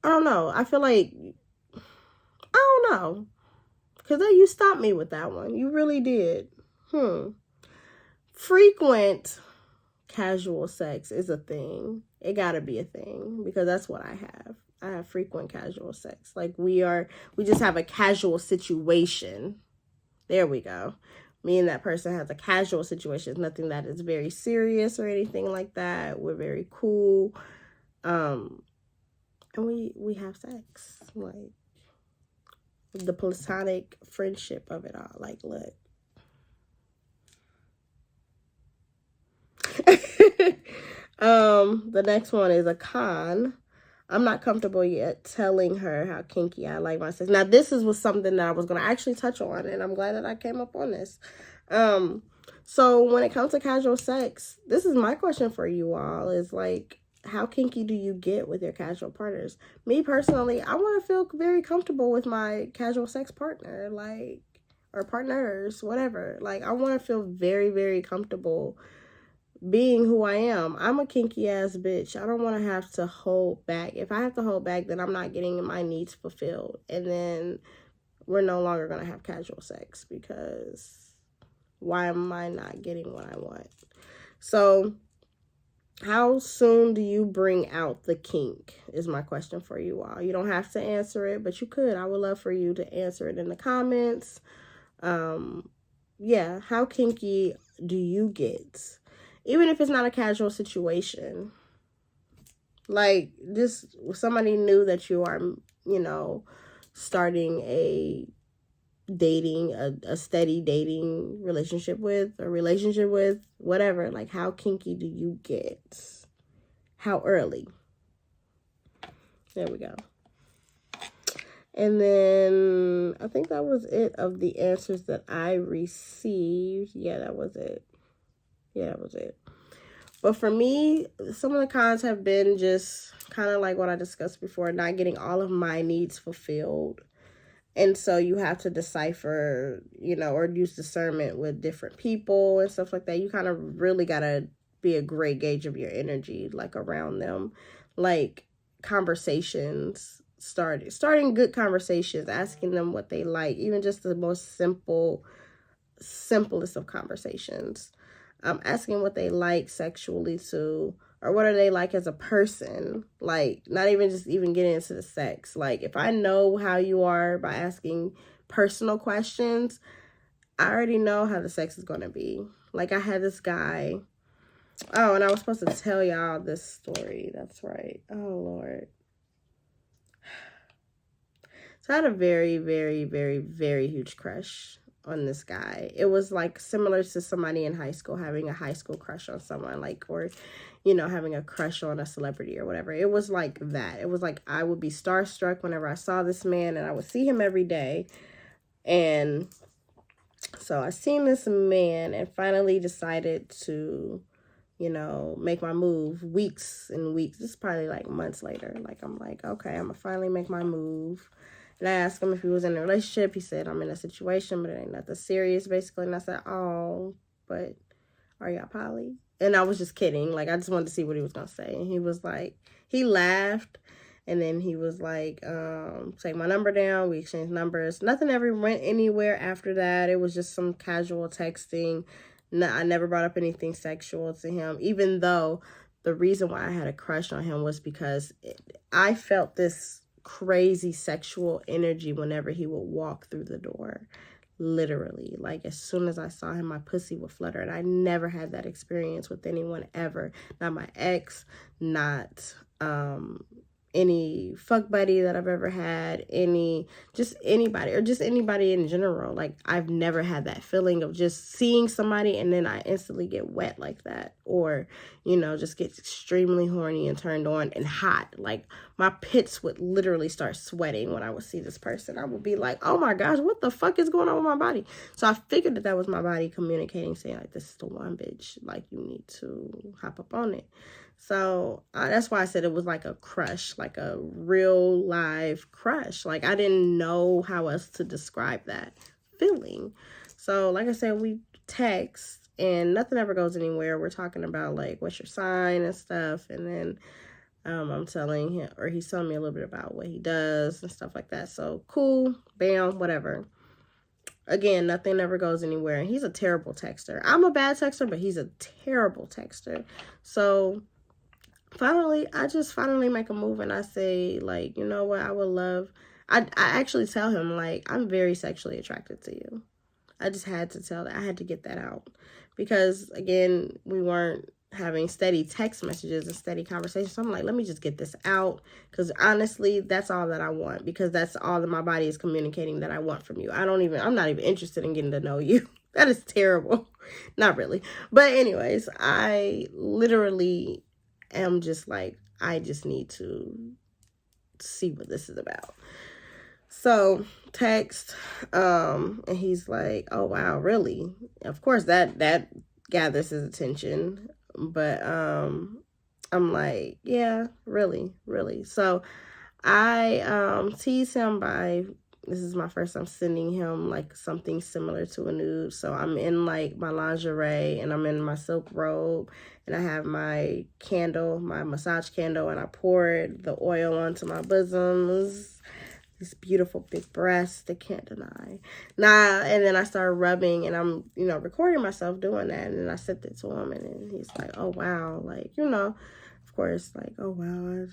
B: I don't know. I feel like, I don't know. Because you stopped me with that one. You really did. Frequent casual sex is a thing. It gotta be a thing, because that's what I have. I have frequent casual sex. Like, we just have a casual situation. There we go. Me and that person has a casual situation. It's nothing that is very serious or anything like that. We're very cool. And we have sex. Like, the platonic friendship of it all. Like, look. The next one is a con. I'm not comfortable yet telling her how kinky I like my sex. Now, this was something that I was going to actually touch on, and I'm glad that I came up on this. So when it comes to casual sex, this is my question for you all, is like, how kinky do you get with your casual partners? Me personally, I want to feel very comfortable with my casual sex partner, like, or partners, whatever. Like, I want to feel very, very comfortable being who I am. I'm a kinky ass bitch. I don't want to have to hold back. If I have to hold back, then I'm not getting my needs fulfilled. And then we're no longer going to have casual sex, because why am I not getting what I want? So how soon do you bring out the kink is my question for you all. You don't have to answer it, but you could. I would love for you to answer it in the comments. Yeah, how kinky do you get? Even if it's not a casual situation. Like, just somebody new that you are, starting a steady dating relationship with, whatever. Like, how kinky do you get? How early? There we go. And then I think that was it of the answers that I received. Yeah, that was it. But for me, some of the cons have been just kind of like what I discussed before, not getting all of my needs fulfilled. And so you have to decipher, or use discernment with different people and stuff like that. You kind of really got to be a great gauge of your energy, like, around them. Like, conversations starting good conversations, asking them what they like, even just the most simplest of conversations. Asking what they like sexually too, or what are they like as a person, like not even just even getting into the sex. Like if I know how you are by asking personal questions, I already know how the sex is going to be. Like I had this guy, oh, and I was supposed to tell y'all this story, that's right, oh Lord. So I had a very, very, very, very huge crush on this guy. It was like similar to somebody in high school having a high school crush on someone, like, or, you know, having a crush on a celebrity or whatever. It was like that. It was like I would be starstruck whenever I saw this man, and I would see him every day. And so I seen this man and finally decided to, you know, make my move weeks and weeks. This is probably like months later. Like, I'm like, okay, I'm gonna finally make my move. And I asked him if he was in a relationship. He said, I'm in a situation, but it ain't nothing serious, basically. And I said, oh, but are y'all poly? And I was just kidding. Like, I just wanted to see what he was going to say. And he was like, he laughed. And then he was like, take my number down. We exchanged numbers. Nothing ever went anywhere after that. It was just some casual texting. No, I never brought up anything sexual to him, even though the reason why I had a crush on him was because I felt this crazy sexual energy whenever he would walk through the door. Literally, like as soon as I saw him, my pussy would flutter. And I never had that experience with anyone ever. Not my ex, not any fuck buddy that I've ever had, just anybody, or just anybody in general. Like I've never had that feeling of just seeing somebody and then I instantly get wet like that, or, you know, just get extremely horny and turned on and hot. Like my pits would literally start sweating when I would see this person. I would be like, oh my gosh, what the fuck is going on with my body? So I figured that was my body communicating, saying like, this is the one, bitch, like you need to hop up on it. So that's why I said it was like a crush, like a real live crush. Like I didn't know how else to describe that feeling. So like I said, we text and nothing ever goes anywhere. We're talking about like, what's your sign and stuff. And then I'm telling him, or he's telling me a little bit about what he does and stuff like that. So cool, bam, whatever. Again, nothing ever goes anywhere. And he's a terrible texter. I'm a bad texter, but he's a terrible texter. So finally, I just finally make a move and I say, like, you know what, I would love, I actually tell him, like, I'm very sexually attracted to you. I just had to tell that. I had to get that out. Because, again, we weren't having steady text messages and steady conversations. So I'm like, let me just get this out. Because, honestly, that's all that I want. Because that's all that my body is communicating that I want from you. I'm not even interested in getting to know you. That is terrible. Not really. But anyways, I literally am just like, I just need to see what this is about. So text, and he's like, oh wow, really? Of course that gathers his attention. But I'm like, yeah, really. So I tease him by, this is my first time sending him like something similar to a nude. So I'm in like my lingerie and I'm in my silk robe and I have my candle, my massage candle, and I poured the oil onto my bosoms. These beautiful big breasts, they can't deny. And then I started rubbing and I'm, you know, recording myself doing that. And then I sent it to him and then he's like, oh wow, like, you know, of course, like, oh wow.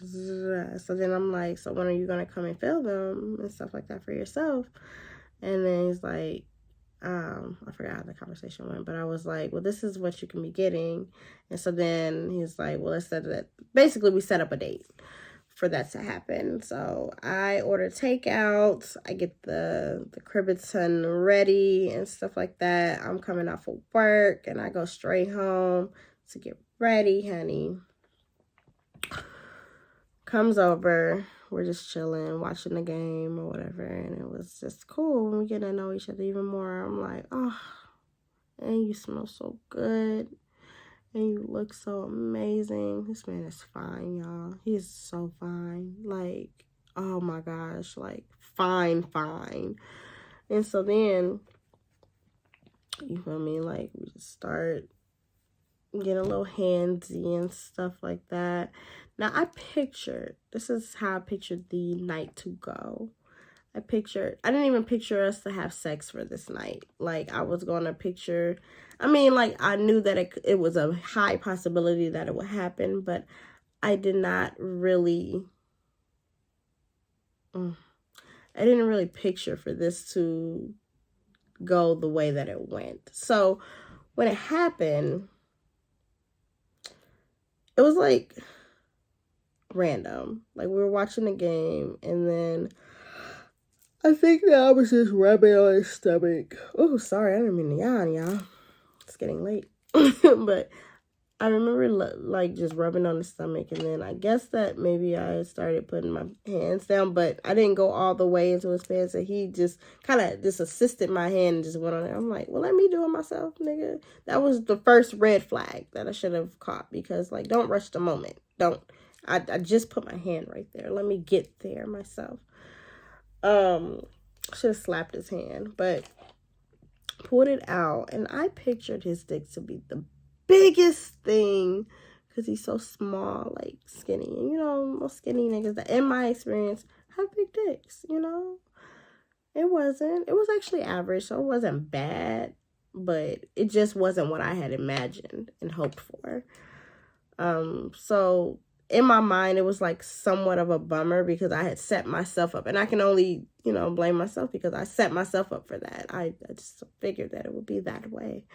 B: So then I'm like, so when are you gonna come and film them and stuff like that for yourself? And then he's like, I forgot how the conversation went, but I was like, well, this is what you can be getting. And so then he's like, well, let's set it. Basically, we set up a date for that to happen. So I order takeout. I get the Cribberton ready and stuff like that. I'm coming off of work and I go straight home to get ready, honey. Comes over. We're just chilling, watching the game or whatever. And it was just cool. We get to know each other even more. I'm like, oh, and you smell so good. And you look so amazing. This man is fine, y'all. He's so fine. Like, oh my gosh. Like, fine. And so then, you feel me? Like, we just start getting a little handsy and stuff like that. Now, this is how I pictured the night to go. I didn't even picture us to have sex for this night. Like, I was going to picture, I knew that it was a high possibility that it would happen, but I did not really, I didn't really picture for this to go the way that it went. So, when it happened, it was like random. Like, we were watching the game, and then I think that I was just rubbing on his stomach. Oh, sorry, I didn't mean to yawn, y'all. It's getting late. But I remember like just rubbing on the stomach, and then I guess that maybe I started putting my hands down, but I didn't go all the way into his pants, and he just kind of just assisted my hand and just went on there. I'm like, well, let me do it myself, nigga. That was the first red flag that I should have caught, because like, don't rush the moment. Don't. I just put my hand right there. Let me get there myself. Should have slapped his hand, but pulled it out, and I pictured his dick to be the biggest thing, because he's so small, like skinny. And most skinny niggas that, in my experience, have big dicks. It was actually average, so it wasn't bad, but it just wasn't what I had imagined and hoped for. So in my mind, it was like somewhat of a bummer, because I had set myself up, and I can only, blame myself, because I set myself up for that. I just figured that it would be that way.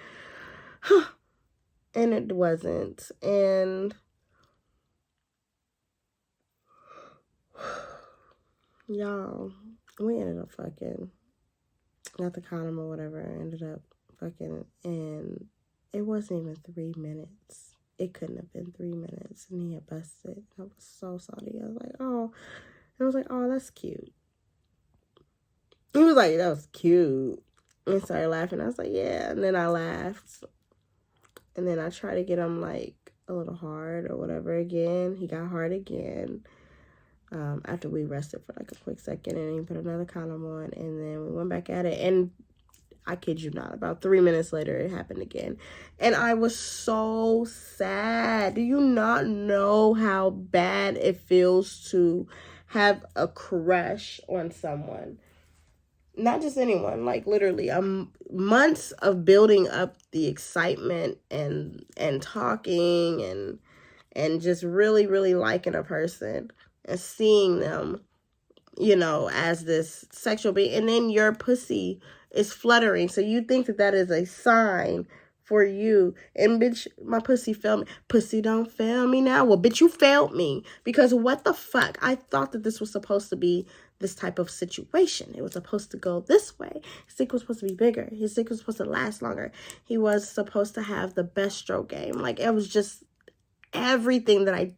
B: And it wasn't. And y'all, we ended up fucking. Got the condom or whatever. Ended up fucking. And it wasn't even 3 minutes. It couldn't have been 3 minutes. And he had busted. I was so salty. I was like, oh. And I was like, oh, that's cute. He was like, that was cute. And started laughing. I was like, yeah. And then I laughed. And then I tried to get him, like, a little hard or whatever again. He got hard again. After we rested for, like, a quick second. And he put another condom on. And then we went back at it. And I kid you not, about 3 minutes later, it happened again. And I was so sad. Do you not know how bad it feels to have a crush on someone? Not just anyone, like literally months of building up the excitement and talking and just really, really liking a person and seeing them, as this sexual being. And then your pussy is fluttering. So you think that is a sign for you. And bitch, my pussy failed me. Pussy don't fail me now. Well, bitch, you failed me. Because what the fuck? I thought that this was supposed to be this type of situation. It was supposed to go this way. His dick was supposed to be bigger. His dick was supposed to last longer. He was supposed to have the best stroke game. Like, it was just everything that I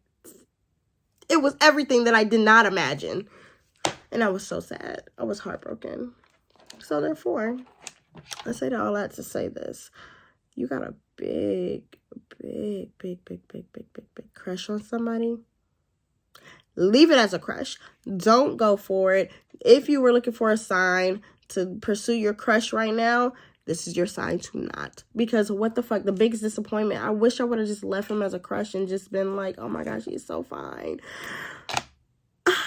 B: did not imagine. And I was so sad. I was heartbroken. So therefore, I say all that to say this. You got a big crush on somebody. Leave it as a crush. Don't go for it. If you were looking for a sign to pursue your crush right now, this is your sign to not. Because what the fuck? The biggest disappointment. I wish I would have just left him as a crush and just been like, oh my gosh, he's so fine.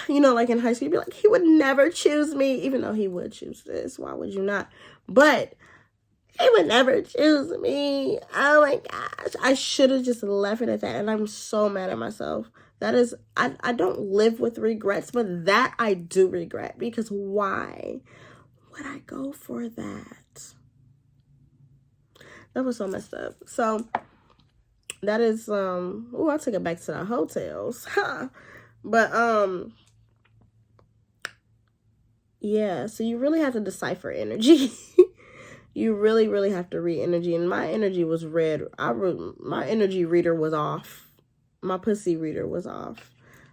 B: Like in high school, you'd be like, he would never choose me. Even though he would choose this. Why would you not? But he would never choose me. Oh my gosh. I should have just left it at that. And I'm so mad at myself. That is, I don't live with regrets, but that I do regret. Because why would I go for that? That was so messed up. So, that is, I took it back to the hotels. But, yeah, so you really have to decipher energy. You really, really have to read energy. And my energy was red. My energy reader was off. My pussy reader was off.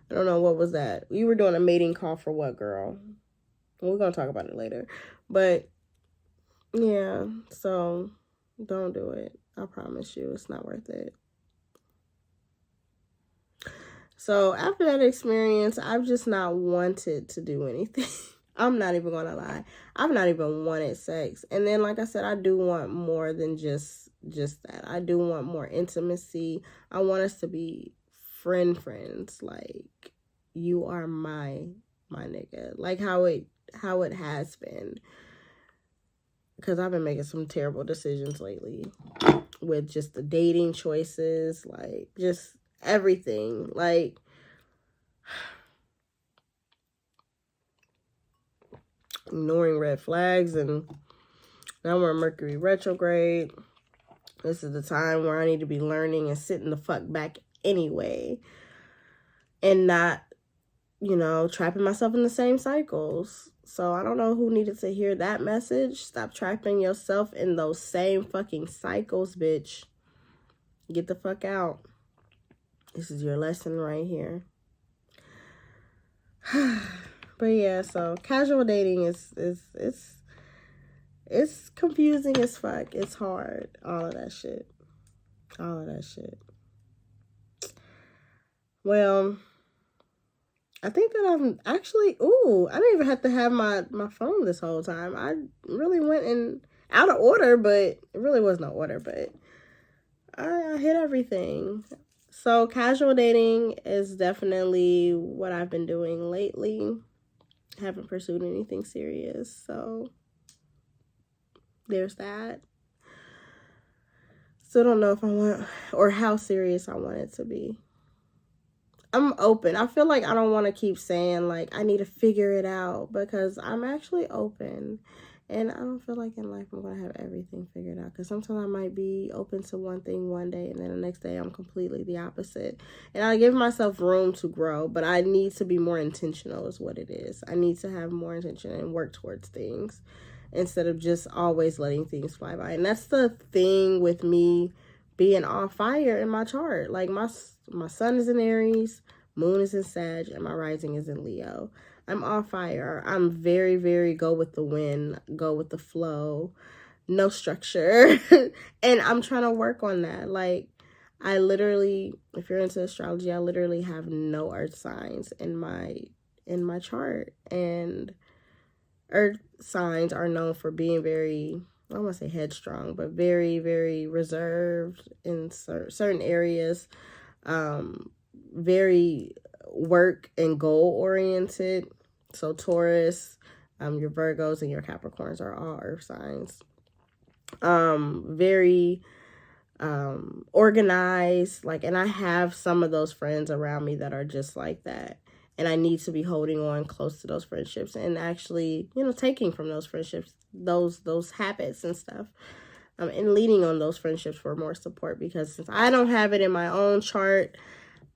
B: I don't know what was that. You were doing a mating call for what, girl? We're going to talk about it later. But, yeah, so don't do it. I promise you, it's not worth it. So after that experience, I've just not wanted to do anything. I'm not even going to lie. I've not even wanted sex. And then, like I said, I do want more than just that. I do want more intimacy. I want us to be friends. Like, you are my nigga. Like how it has been. Because I've been making some terrible decisions lately with just the dating choices, like just everything. Like, ignoring red flags, and now we're in Mercury retrograde. This is the time where I need to be learning and sitting the fuck back anyway. And not, trapping myself in the same cycles. So I don't know who needed to hear that message. Stop trapping yourself in those same fucking cycles, bitch. Get the fuck out. This is your lesson right here. But yeah, so casual dating is it's confusing as fuck. It's hard. All of that shit. Well, I think that I'm actually, I didn't even have to have my phone this whole time. I really went in out of order, but it really was no order, but I hit everything. So casual dating is definitely what I've been doing lately. I haven't pursued anything serious, so there's that. Still don't know if I want, or how serious I want it to be. I'm open. I feel like I don't want to keep saying, like, I need to figure it out, because I'm actually open. And I don't feel like in life I'm going to have everything figured out, because sometimes I might be open to one thing one day, and then the next day I'm completely the opposite. And I give myself room to grow, but I need to be more intentional is what it is. I need to have more intention and work towards things instead of just always letting things fly by. And that's the thing with me being on fire in my chart. Like, my sun is in Aries, moon is in Sag, and my rising is in Leo. I'm on fire. I'm very, very go with the wind, go with the flow, no structure. And I'm trying to work on that. Like, I literally, if you're into astrology, I literally have no earth signs in my chart. And earth signs are known for being very, I don't want to say headstrong, but very, very reserved in certain areas. Very work and goal oriented. So Taurus, your Virgos and your Capricorns are all earth signs. Very organized, like, and I have some of those friends around me that are just like that. And I need to be holding on close to those friendships and actually, taking from those friendships, those habits and stuff. And leaning on those friendships for more support, because since I don't have it in my own chart,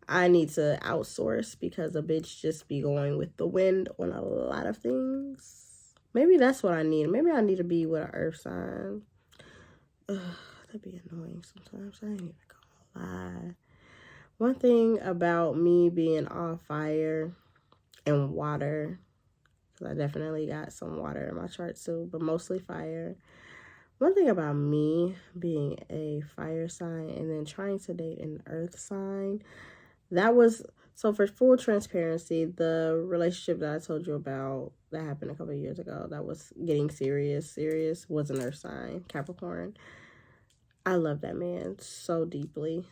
B: I need to outsource, because a bitch just be going with the wind on a lot of things. Maybe that's what I need. Maybe I need to be with an earth sign. That'd be annoying sometimes. I ain't even gonna lie. One thing about me being on fire and water, because I definitely got some water in my chart too, but mostly fire. One thing about me being a fire sign and then trying to date an earth sign, that was, so for full transparency, the relationship that I told you about that happened a couple of years ago, that was getting serious, was an earth sign, Capricorn. I love that man so deeply.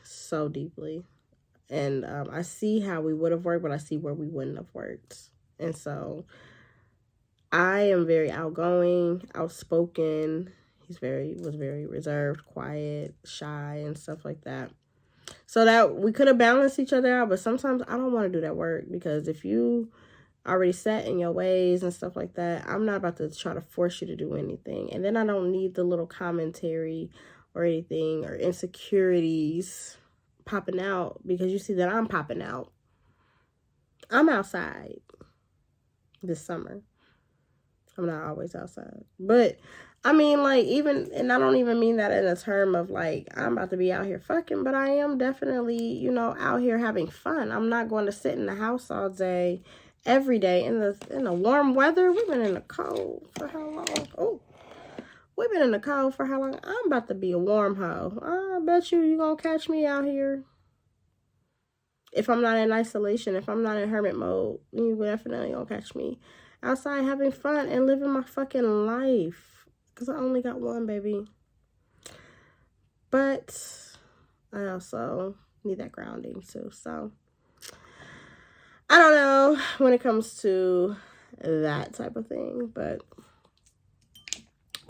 B: And I see how we would have worked, but I see where we wouldn't have worked. And so I am very outgoing, outspoken. He was very reserved, quiet, shy, and stuff like that. So that we could have balanced each other out, but sometimes I don't want to do that work, because if you already set in your ways and stuff like that, I'm not about to try to force you to do anything. And then I don't need the little commentary or anything or insecurities popping out, because you see that I'm popping out. I'm outside this summer. I'm not always outside, but I mean, like, even, and I don't even mean that in a term of like I'm about to be out here fucking, but I am definitely, out here having fun. I'm not going to sit in the house all day, every day in the warm weather. We've been in the cold for how long? Oh, we've been in the cold for how long? I'm about to be a warm hoe. I bet you gonna catch me out here. If I'm not in isolation, if I'm not in hermit mode, you definitely gonna catch me outside having fun and living my fucking life. Because I only got one, baby. But I also need that grounding too. So I don't know when it comes to that type of thing, but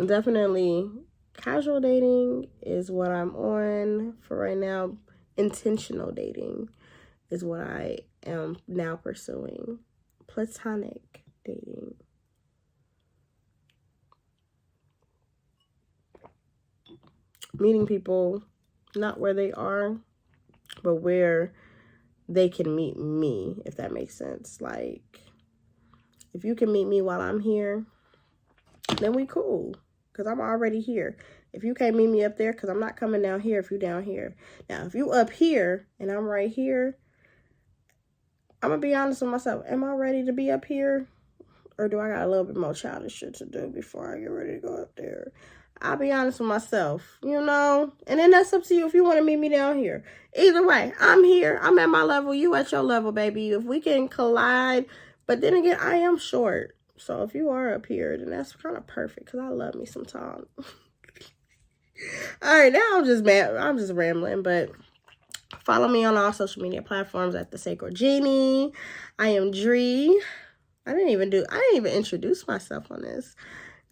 B: definitely casual dating is what I'm on for right now. Intentional dating is what I am now pursuing. Platonic dating. Meeting people not where they are, but where they can meet me, if that makes sense. Like, if you can meet me while I'm here, then we cool, because I'm already here. If you can't meet me up there, because I'm not coming down here if you down here. Now, if you up here and I'm right here, I'm going to be honest with myself. Am I ready to be up here? Or do I got a little bit more childish shit to do before I get ready to go up there? I'll be honest with myself, you know? And then that's up to you if you want to meet me down here. Either way, I'm here. I'm at my level. You at your level, baby. If we can collide. But then again, I am short. So if you are up here, then that's kind of perfect. Because I love me some tall. All right, now I'm just rambling. But follow me on all social media platforms at The Sacred Genie. I am Dree. I didn't even introduce myself on this.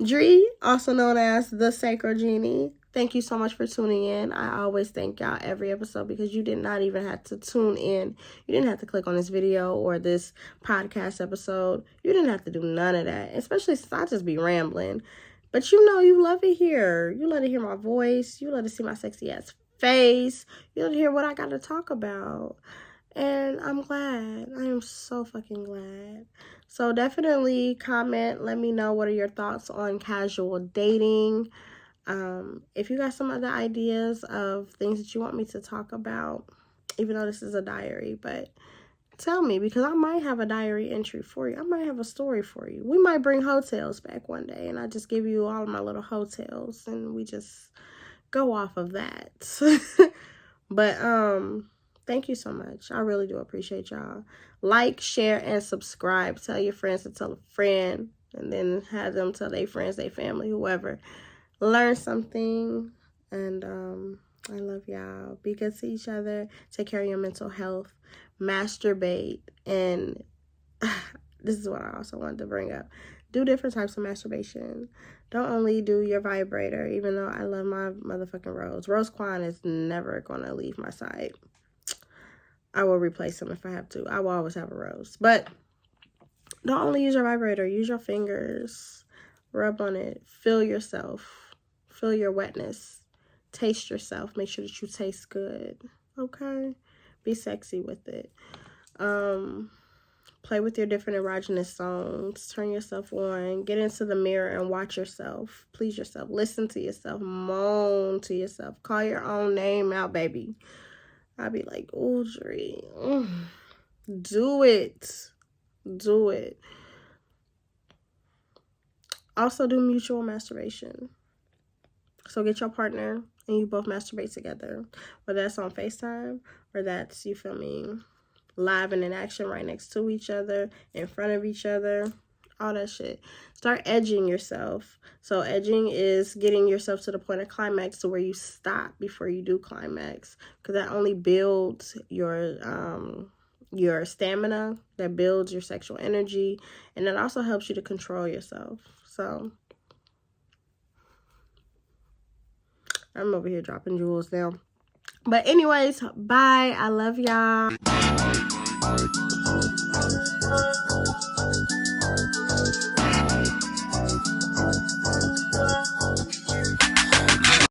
B: Dree, also known as The Sacred Genie. Thank you so much for tuning in. I always thank y'all every episode because you did not even have to tune in. You didn't have to click on this video or this podcast episode. You didn't have to do none of that, especially since I just be rambling. But you know you love it here. You love to hear my voice. You love to see my sexy ass face. You love to hear what I got to talk about. And I'm glad. I am so fucking glad. So definitely comment. Let me know what are your thoughts on casual dating. If you got some other ideas of things that you want me to talk about, even though this is a diary, but tell me, because I might have a diary entry for you. I might have a story for you. We might bring hotels back one day, and I just give you all of my little hotels, and we just go off of that. But thank you so much. I really do appreciate y'all. Like, share, and subscribe. Tell your friends to tell a friend, and then have them tell their friends, their family, whoever. Learn something, and I love y'all. Be good to each other. Take care of your mental health. Masturbate, and this is what I also wanted to bring up. Do different types of masturbation. Don't only do your vibrator, even though I love my motherfucking Rose. Rose Quan is never going to leave my side. I will replace them if I have to. I will always have a Rose. But don't only use your vibrator. Use your fingers. Rub on it. Feel yourself. Feel your wetness. Taste yourself. Make sure that you taste good. Okay? Be sexy with it. Play with your different erogenous songs. Turn yourself on. Get into the mirror and watch yourself. Please yourself. Listen to yourself. Moan to yourself. Call your own name out, baby. I'll be like, oh, Dree. Do it. Do it. Also do mutual masturbation. So get your partner and you both masturbate together. Whether that's on FaceTime or that's, you feel me, live and in action right next to each other, in front of each other, all that shit. Start edging yourself. So edging is getting yourself to the point of climax to where you stop before you do climax. Because that only builds your stamina, that builds your sexual energy, and it also helps you to control yourself. So I'm over here dropping jewels now. But anyways, bye. I love y'all.